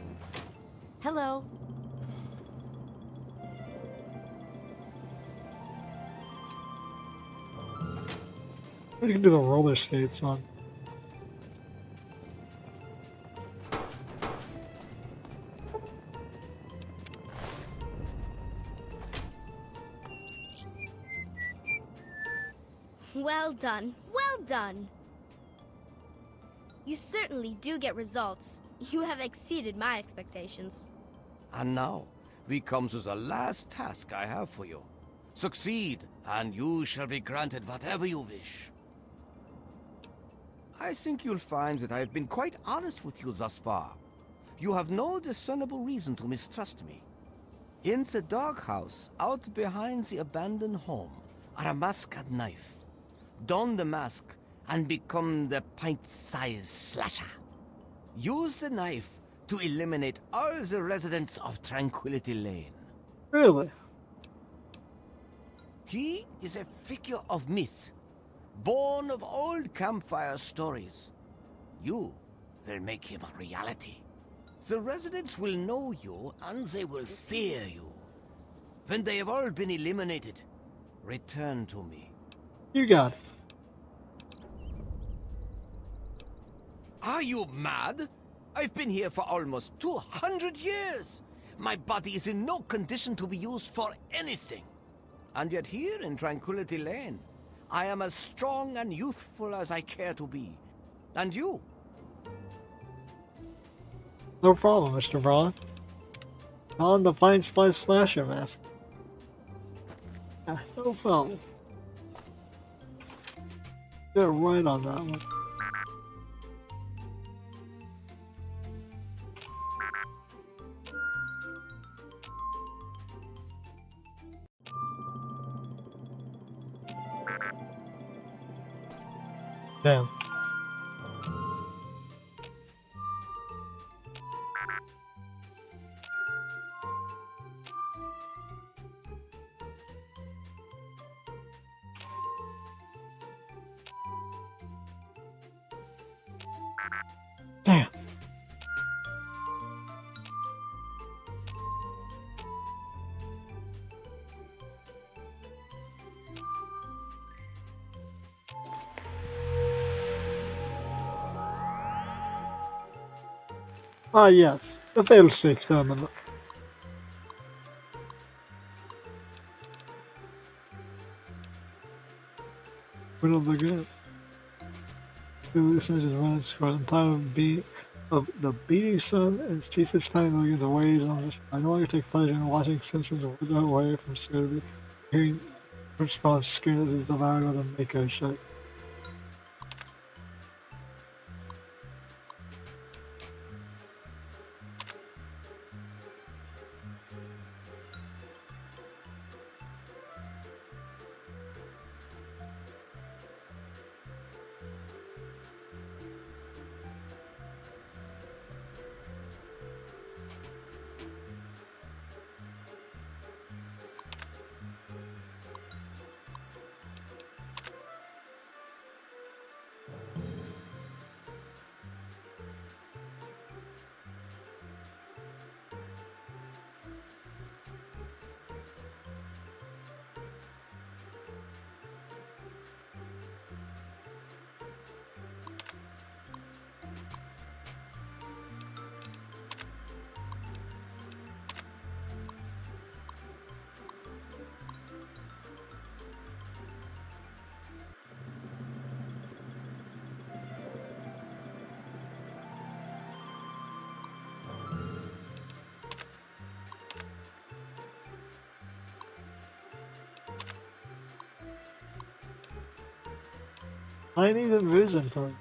Hello. We can do the roller skates on. Well done. Well done. You certainly do get results. You have exceeded my expectations. And now, we come to the last task I have for you. Succeed, and you shall be granted whatever you wish. I think you'll find that I have been quite honest with you thus far. You have no discernible reason to mistrust me. In the doghouse, out behind the abandoned home, are a mask and knife. Don the mask, and become the pint-sized slasher. Use the knife to eliminate all the residents of Tranquility Lane. Really? He is a figure of myth, born of old campfire stories. You will make him a reality. The residents will know you and they will fear you. When they have all been eliminated, return to me. You got it. Are you mad? I've been here for almost 200 years. My body is in no condition to be used for anything. And yet here in Tranquility Lane, I am as strong and youthful as I care to be. And you? No problem, Mr. Braun. On the pint slice slasher mask. Yeah, no problem. You're right on that one. Damn. Damn. Ah, yes, the failsafe terminal. Middle of the game. This is running squad. I'm tired of the beating sun and cease its time against the waves on this. I no longer take pleasure in watching Simpsons wither away from Scooby, hearing Prince Frog's scream as he's devoured by the Mako shit. I need a vision point.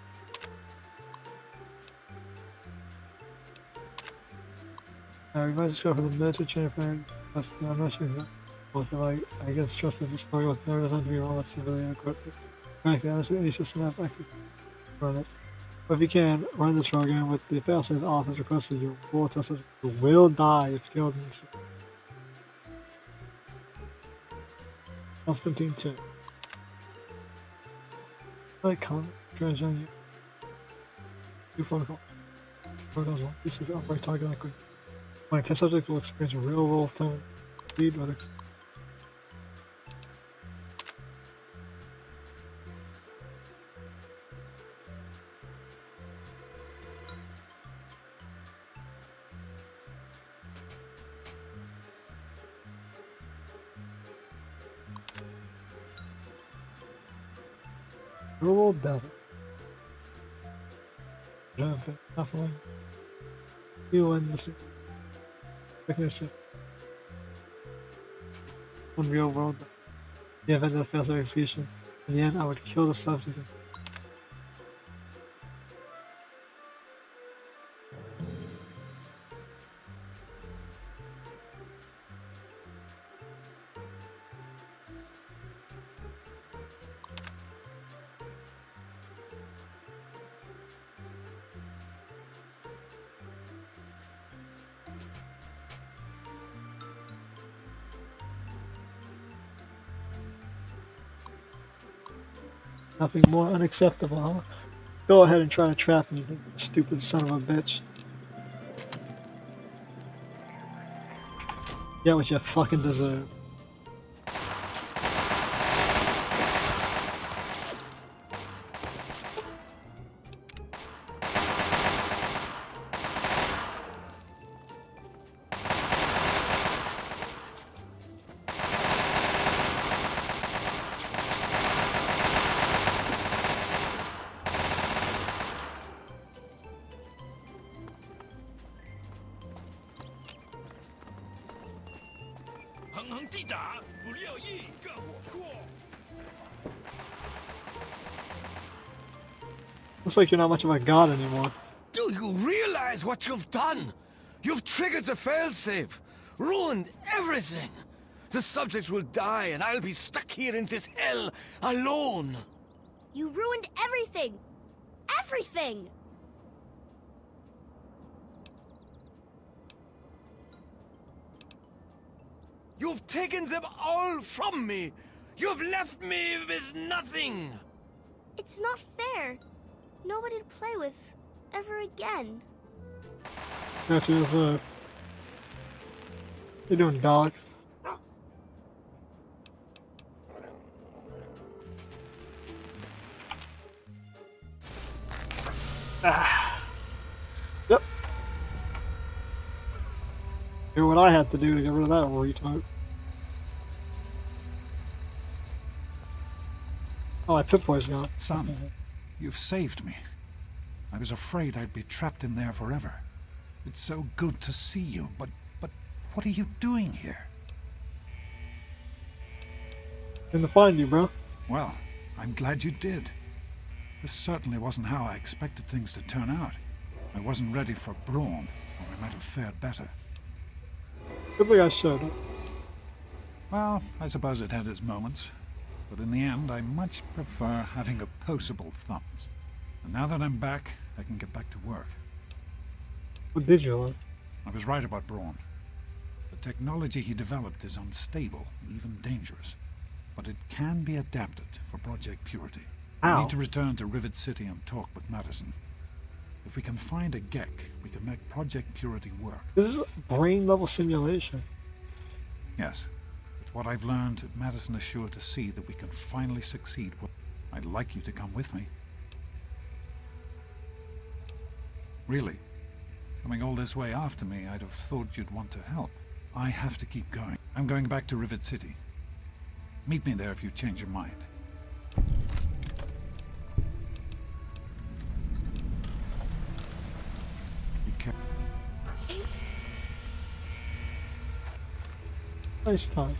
We might just go for the military champion. I'm not sure that I guess trusted this program was never designed to be run with civilian equipment. Frankly, honestly, any system have access to run it. But if you can, run this program with the failsafe off as requested. Your war testers will die if killed in this. Constantine 2. Comment, courage on you. New protocol. Protocols 1. This is upright target liquid. My test subject will experience real world time speed with real world data. Nothing. You and this technician. On real world. The event that fails our execution. In the end, I would kill the subject. Nothing more unacceptable, huh? Go ahead and try to trap me, you stupid son of a bitch. Get what you fucking deserve. Looks like you're not much of a god anymore. Do you realize what you've done? You've triggered the failsafe, ruined everything. The subjects will die and I'll be stuck here in this hell alone. You ruined everything! Everything! You've taken them all from me. You've left me with nothing. It's not fair. Nobody to play with ever again. Got you deserve. How you doing, dog? Yep. Do what I had to do to get rid of that retard. Oh, my Pip-Boy's gone. Son, you've saved me. I was afraid I'd be trapped in there forever. It's so good to see you, but what are you doing here? Came to find you, bro. Well, I'm glad you did. This certainly wasn't how I expected things to turn out. I wasn't ready for Braun, or I might have fared better. Good thing I showed up. Well, I suppose it had its moments. But in the end, I much prefer having opposable thumbs. And now that I'm back, I can get back to work. What did you learn? I was right about Braun. The technology he developed is unstable, even dangerous. But it can be adapted for Project Purity. How? We need to return to Rivet City and talk with Madison. If we can find a GEC, we can make Project Purity work. This is a brain-level simulation. Yes. With what I've learned, Madison is sure to see that we can finally succeed. I'd like you to come with me. Really? Coming all this way after me, I'd have thought you'd want to help. I have to keep going. I'm going back to Rivet City. Meet me there if you change your mind. Be careful. Nice time.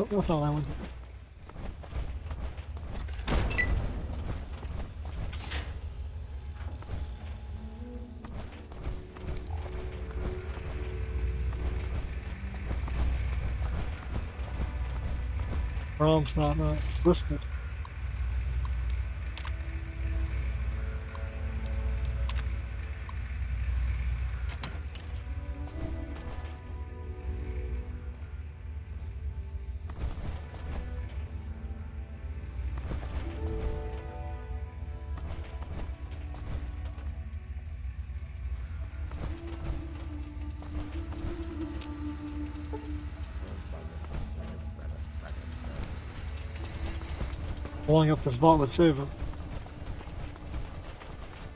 Oh, that's all I wanted. Rom's not listed. Blowing up this vault would save him.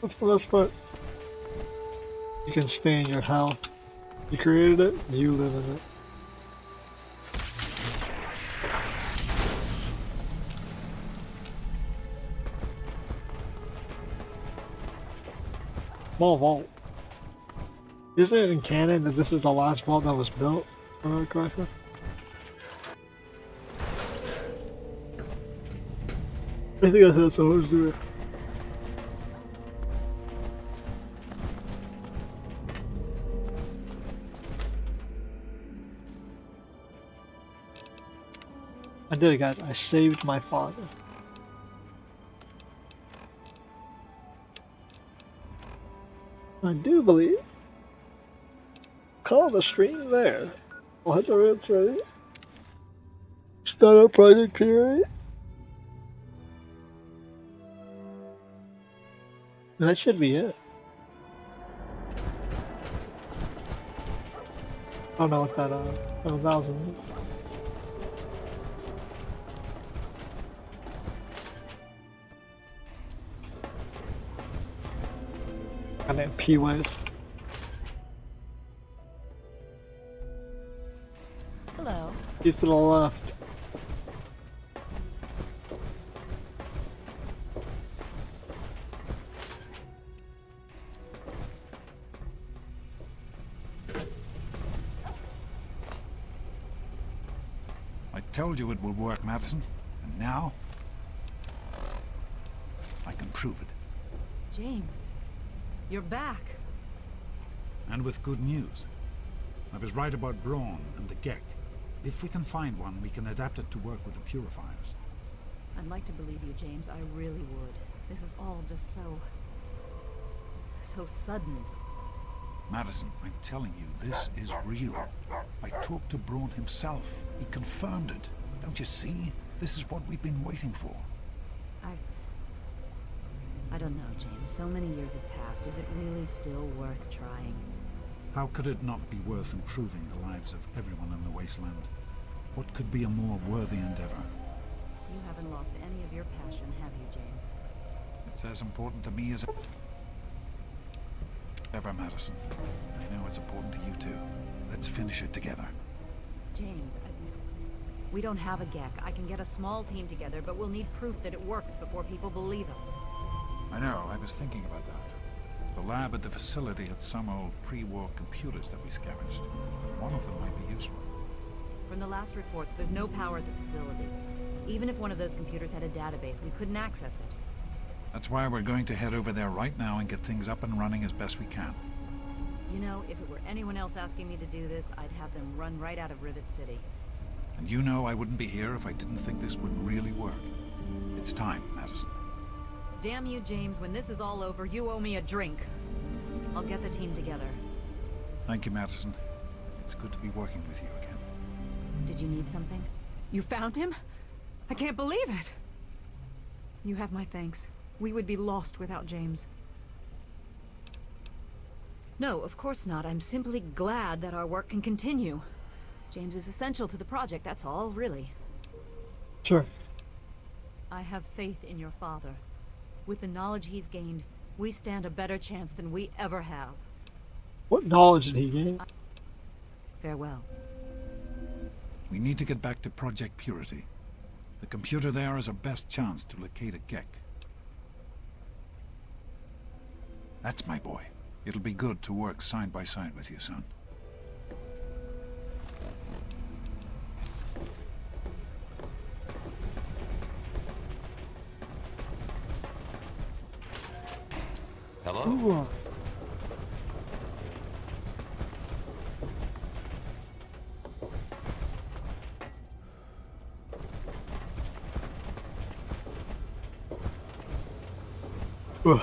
That's the best part. You can stay in your hell. You created it, you live in it. Small vault. Isn't it in canon that this is the last vault that was built? Correctly? I think that's how it's always doing. I did it, guys. I saved my father. I do believe. Call the stream there. I'll head to Red City. Start up Project Purity. That should be it. I don't know what that 1,000. And then P-Ways. Hello. Get to the left. I told you it would work, Madison. And now, I can prove it. James, you're back. And with good news. I was right about Braun and the Gek. If we can find one, we can adapt it to work with the purifiers. I'd like to believe you, James. I really would. This is all just so sudden. Madison, I'm telling you, this is real. I talked to Braun himself. He confirmed it. Don't you see? This is what we've been waiting for. I don't know, James. So many years have passed. Is it really still worth trying? How could it not be worth improving the lives of everyone in the Wasteland? What could be a more worthy endeavor? You haven't lost any of your passion, have you, James? It's as important to me as ever, Madison. I know it's important to you too. Let's finish it together. James, we don't have a Gek. I can get a small team together, but we'll need proof that it works before people believe us. I know, I was thinking about that. The lab at the facility had some old pre-war computers that we scavenged. One of them might be useful. From the last reports, there's no power at the facility. Even if one of those computers had a database, we couldn't access it. That's why we're going to head over there right now and get things up and running as best we can. You know, if it were anyone else asking me to do this, I'd have them run right out of Rivet City. And you know I wouldn't be here if I didn't think this would really work. It's time, Madison. Damn you, James. When this is all over, you owe me a drink. I'll get the team together. Thank you, Madison. It's good to be working with you again. Did you need something? You found him? I can't believe it! You have my thanks. We would be lost without James. No, of course not. I'm simply glad that our work can continue. James is essential to the project, that's all, really. Sure. I have faith in your father. With the knowledge he's gained, we stand a better chance than we ever have. What knowledge did he gain? Farewell. We need to get back to Project Purity. The computer there is our best chance to locate a Gek. That's my boy. It'll be good to work side by side with you, son. Hello? Ooh. Ugh.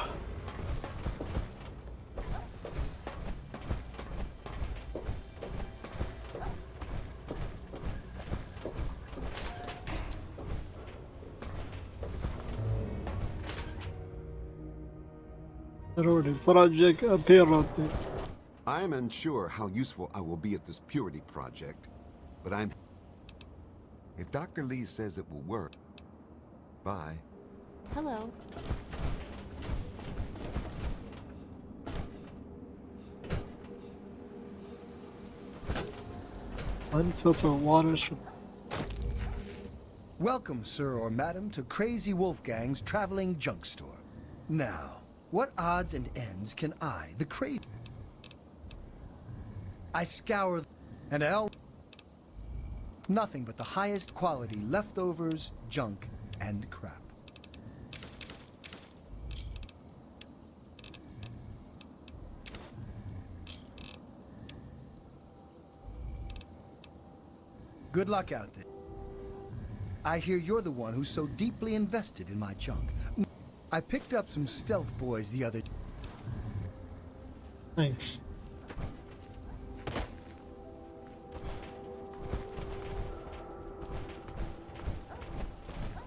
Project Purity. I am unsure how useful I will be at this Purity project, but if Dr. Lee says it will work, bye. Hello. Unfiltered waters from... Welcome, sir or madam, to Crazy Wolfgang's traveling junk store. Now, what odds and ends can I, the crazy... I scour and nothing but the highest quality leftovers, junk, and crap. Good luck out there. I hear you're the one who's so deeply invested in my junk. I picked up some stealth boys the other... Thanks.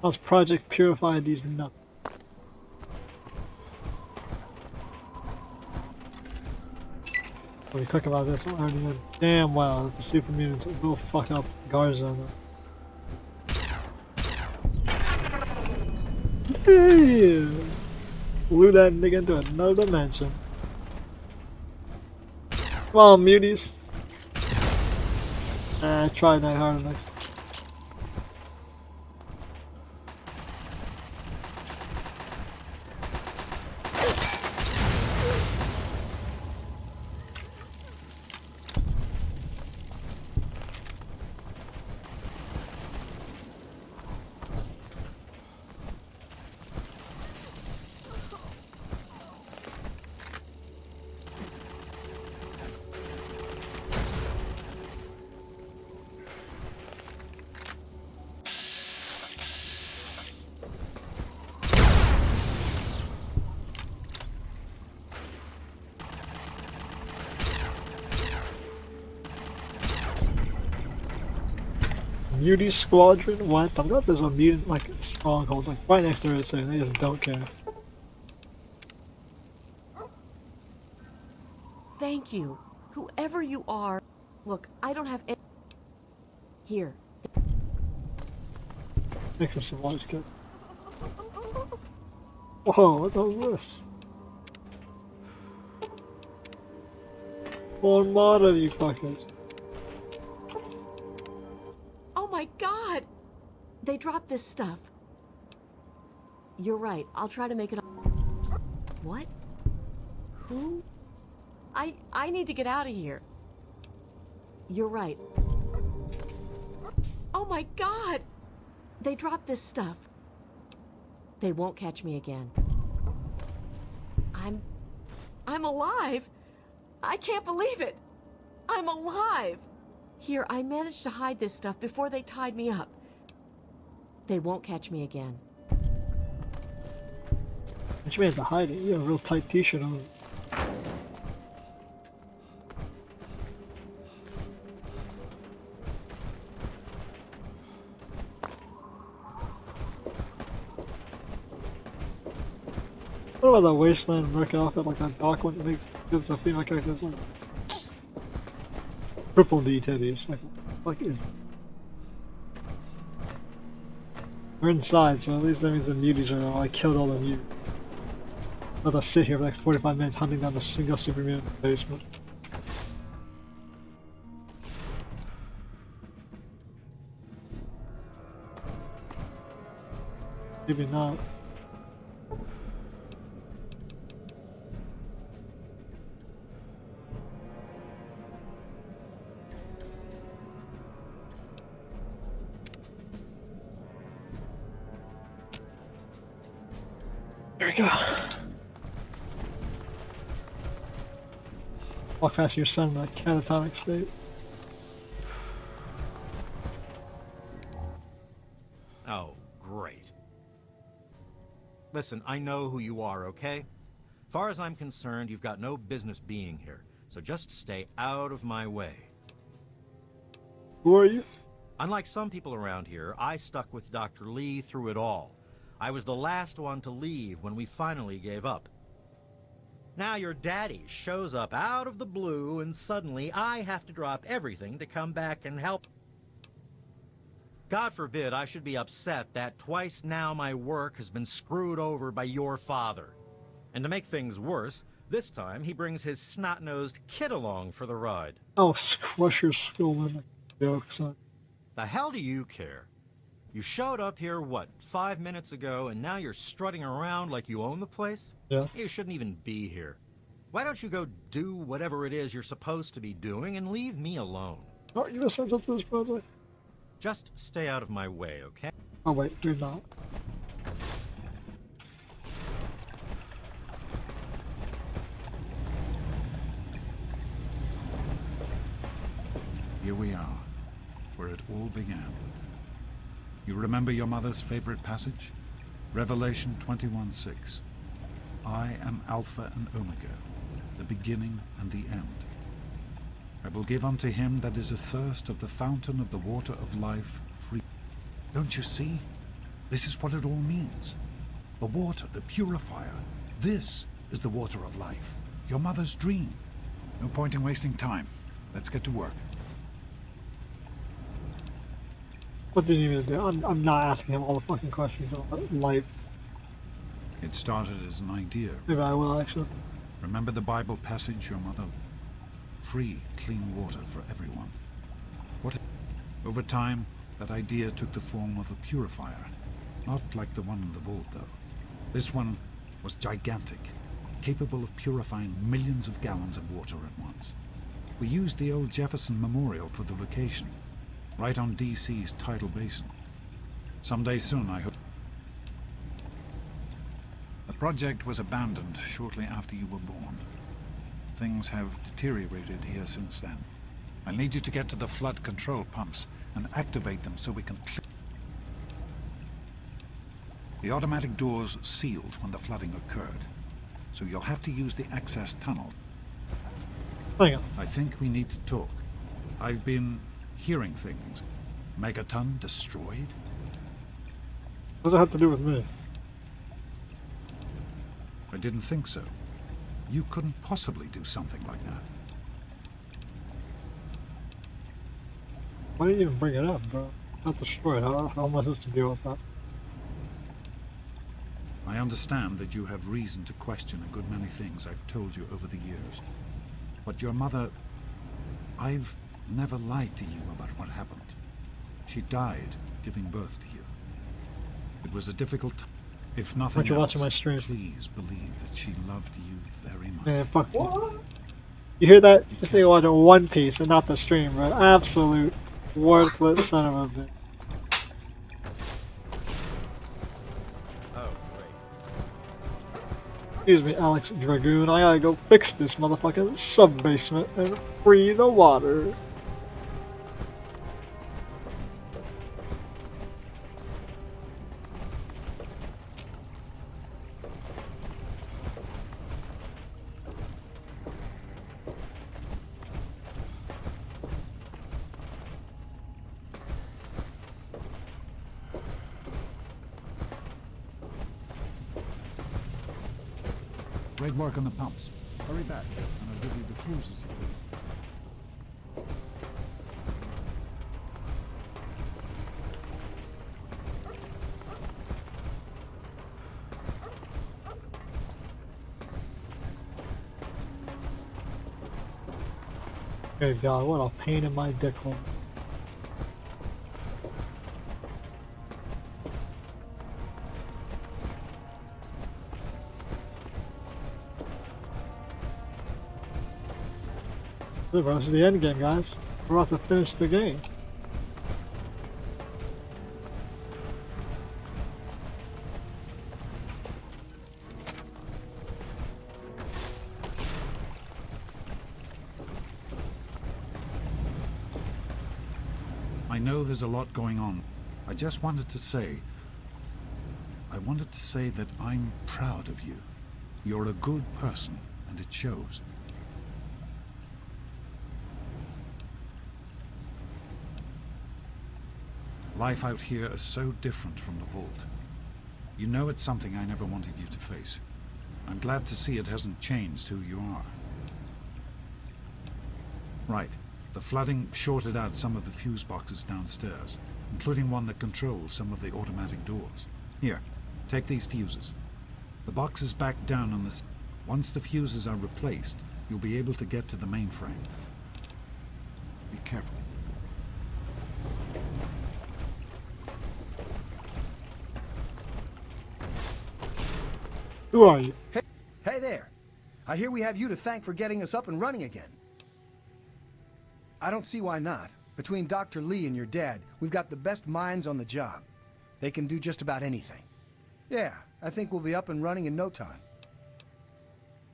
Let's Project Purify these nuts. What do you quick about this? I already know damn well that the super mutants will fuck up Garza. Yeah. Blew that nigga into another dimension. Come on, muties. Try that harder next time. Mutie Squadron? What? I thought there's a mutant like a stronghold like right next to it saying they just don't care. Thank you. Whoever you are. Look, I don't have any... Here. Makes us some voice good. Whoa, what the hell is this? More mod of you fuckers. Oh my god! They dropped this stuff. You're right. I'll try to make it... What? Who? I need to get out of here. You're right. Oh my god! They dropped this stuff. They won't catch me again. I'm alive! I can't believe it! I'm alive! Here, I managed to hide this stuff before they tied me up. They won't catch me again. What you mean to hide it? You have a real tight t-shirt on. What about that Wasteland merc outfit, like that dark one that makes gives the female characters like triple D teddies? Like is we're inside, so at least that means the muties are I killed all the mutants. Let us sit here for like 45 minutes hunting down a single super mutant in the basement. Maybe not. There we go. Walk past your son in a catatonic state. Oh, great. Listen, I know who you are, okay? Far as I'm concerned, you've got no business being here, so just stay out of my way. Who are you? Unlike some people around here, I stuck with Dr. Lee through it all. I was the last one to leave when we finally gave up. Now your daddy shows up out of the blue and suddenly I have to drop everything to come back and help. God forbid I should be upset that twice now my work has been screwed over by your father. And to make things worse, this time he brings his snot-nosed kid along for the ride. Oh, squash your skull in a joke, son. The hell do you care? You showed up here, what, 5 minutes ago, and now you're strutting around like you own the place? Yeah. You shouldn't even be here. Why don't you go do whatever it is you're supposed to be doing and leave me alone? Aren't you essential to this project? Just stay out of my way, okay? Oh wait, you're not. Here we are, where it all began. You remember your mother's favorite passage? Revelation 21:6. I am Alpha and Omega, the beginning and the end. I will give unto him that is athirst of the fountain of the water of life free. Don't you see? This is what it all means. The water, the purifier. This is the water of life. Your mother's dream. No point in wasting time. Let's get to work. What did you even do? I'm not asking him all the fucking questions about life. It started as an idea. Maybe I will, actually. Remember the Bible passage your mother? Free, clean water for everyone. Over time, that idea took the form of a purifier. Not like the one in the vault, though. This one was gigantic, capable of purifying millions of gallons of water at once. We used the old Jefferson Memorial for the location, right on DC's tidal basin. Someday soon, I hope. The project was abandoned shortly after you were born. Things have deteriorated here since then. I need you to get to the flood control pumps and activate them so we can... The automatic doors sealed when the flooding occurred, so you'll have to use the access tunnel. Hang on. I think we need to talk. I've been hearing things. Megaton destroyed? What does it have to do with me? I didn't think so. You couldn't possibly do something like that. Why didn't you even bring it up, bro? Not destroyed. How am I supposed to deal with that? I understand that you have reason to question a good many things I've told you over the years. But your mother... I've never lied to you about what happened. She died giving birth to you. It was a difficult time. If nothing else, watching my stream. Please believe that she loved you very much. Man, fuck what? You hear that? This nigga watching One Piece and not the stream, bro. Absolute worthless son of a bitch. Oh, Excuse me, Alex Dragoon. I gotta go fix this motherfucking sub-basement and free the water. Great work on the pumps. Hurry back, and I'll give you the fuses you need. Good God, what a pain in my dick hole. Bro, this is the end game, guys. We're about to finish the game. I know there's a lot going on. I just wanted to say... I wanted to say that I'm proud of you. You're a good person, and it shows. Life out here is so different from the vault. You know it's something I never wanted you to face. I'm glad to see it hasn't changed who you are. Right. The flooding shorted out some of the fuse boxes downstairs, including one that controls some of the automatic doors. Here, take these fuses. The box is back down on the... Once the fuses are replaced, you'll be able to get to the mainframe. Be careful. Who are you? Hey there. I hear we have you to thank for getting us up and running again. I don't see why not. Between Dr. Lee and your dad, we've got the best minds on the job. They can do just about anything. Yeah, I think we'll be up and running in no time.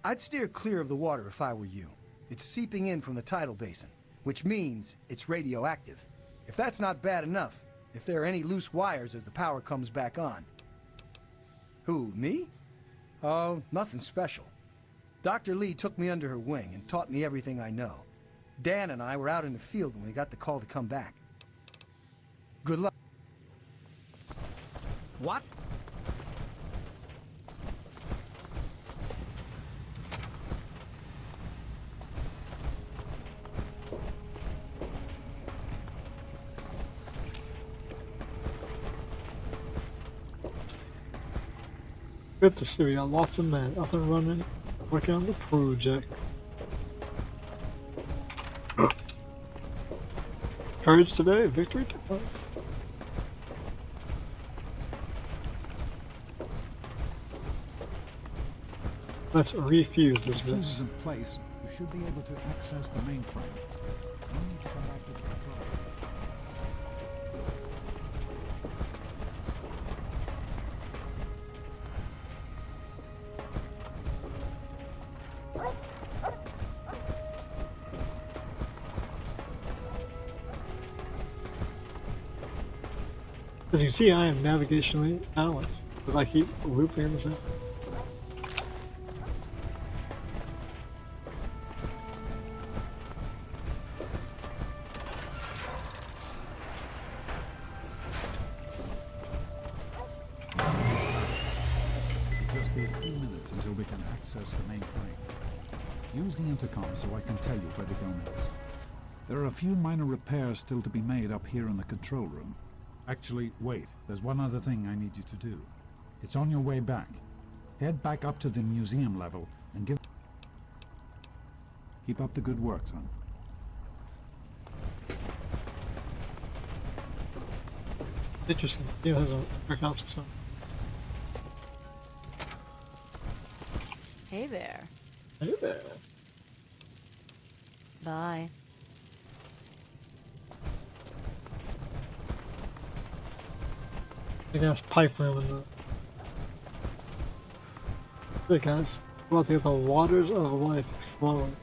I'd steer clear of the water if I were you. It's seeping in from the tidal basin, which means it's radioactive. If that's not bad enough, if there are any loose wires as the power comes back on. Who, me? Oh, nothing special. Dr. Lee took me under her wing and taught me everything I know. Dan and I were out in the field when we got the call to come back. Good luck. What? Good to see we got lots of men up and running, working on the project. Courage today, victory tomorrow. Let's refuse this With bitch. fuses in place, you should be able to access the mainframe. No need to come back to the control. As you can see, I am navigationally challenged because I keep looping in the same. It'll just be a few minutes until we can access the mainframe. Use the intercom so I can tell you where to go next. There are a few minor repairs still to be made up here in the control room. Actually, wait, there's one other thing I need you to do. It's on your way back. Head back up to the museum level and give... Keep up the good work, son. Interesting. He has a workout system. Hey there. Hey there. Bye. Big ass pipe room in the. Hey guys, we're about to get the waters of life flowing.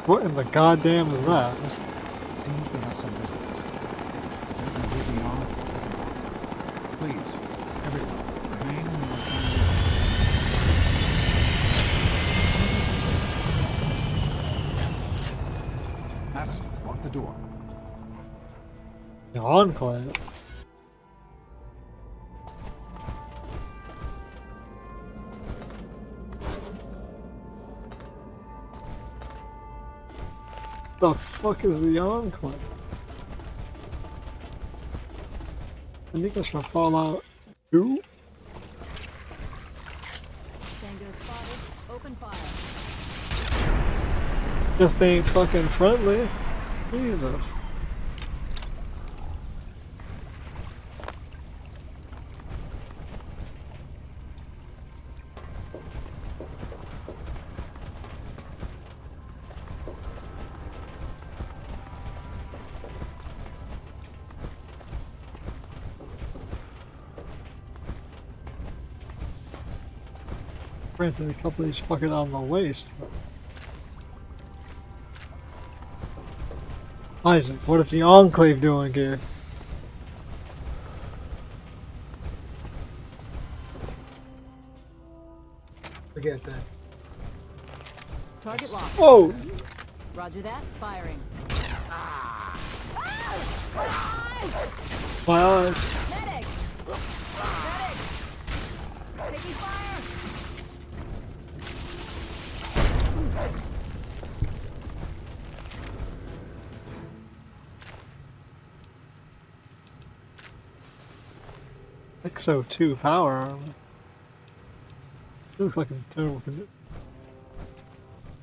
What in the goddamn is that? Listen, seems they have some visitors. Don't know who they are, or not. Please, everyone, remain in your assigned areas. Master, lock the door. The Enclave. The fuck is the Enclave? I think that's from Fallout 2? Tango spotted. Open fire. This thing fucking friendly. Jesus. Granted, a couple of these fucking on the waist. Isaac, what is the Enclave doing here? Forget that. Target locked. Oh! Roger that. Firing. My eyes. Medic! Medic! Taking fire! XO2 power armor. It looks like it's a terrible condition.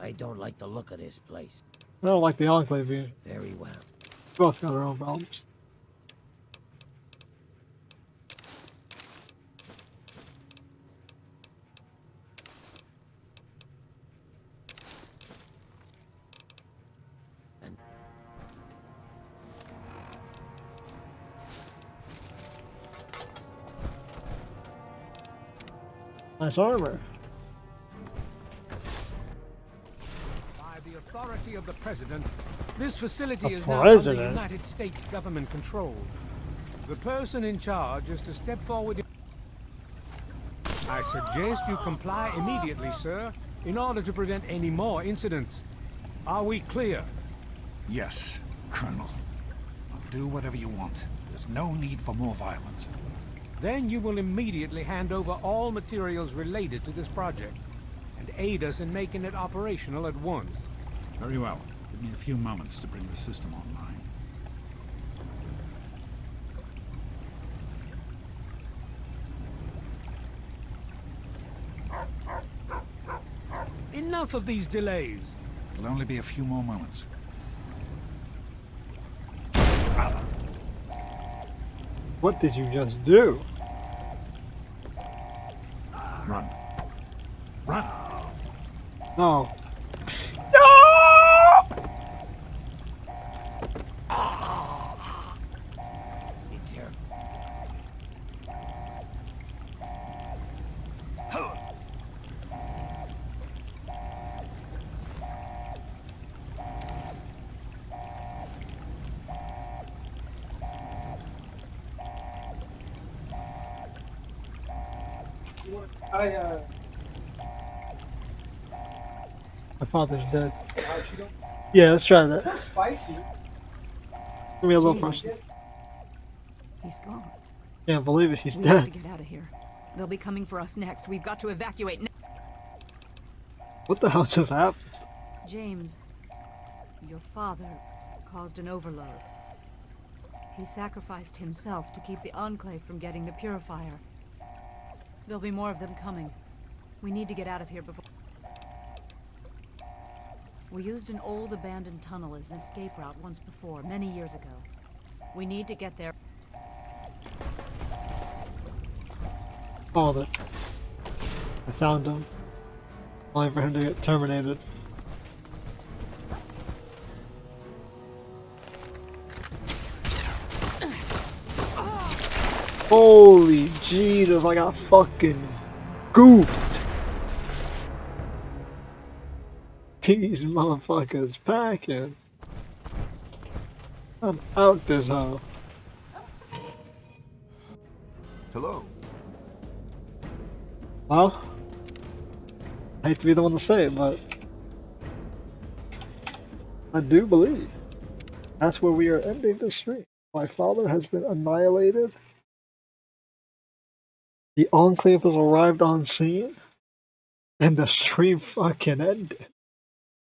I don't like the look of this place. I don't like the Enclave here. Very well. Both got their own problems. Nice armor. By the authority of the President, this facility The is now under President? United States government control. The person in charge is to step forward. I suggest you comply immediately, sir, in order to prevent any more incidents. Are we clear? Yes, Colonel. I'll do whatever you want. There's no need for more violence. Then you will immediately hand over all materials related to this project and aid us in making it operational at once. Very well. Give me a few moments to bring the system online. Enough of these delays. It'll only be a few more moments. What did you just do? Run. Run! No. Be careful. My father's dead. Yeah, let's try that. That's spicy. Give me a little James. person. He's gone. Can't believe it, he's We have to dead. get out of here. They'll be coming for us next. We've got to evacuate now. What the hell just happened? James, your father caused an overload. He sacrificed himself to keep the Enclave from getting the purifier. There'll be more of them coming. We need to get out of here before... We used an old abandoned tunnel as an escape route once before, many years ago. We need to get there. Called it. I found him. Only for him to get terminated. Holy Jesus, I got fucking gooped. These motherfuckers packing. I'm out this hoe. Hello. Well, I hate to be the one to say it, but I do believe that's where we are ending the stream. My father has been annihilated. The Enclave has arrived on scene, and the stream fucking ended.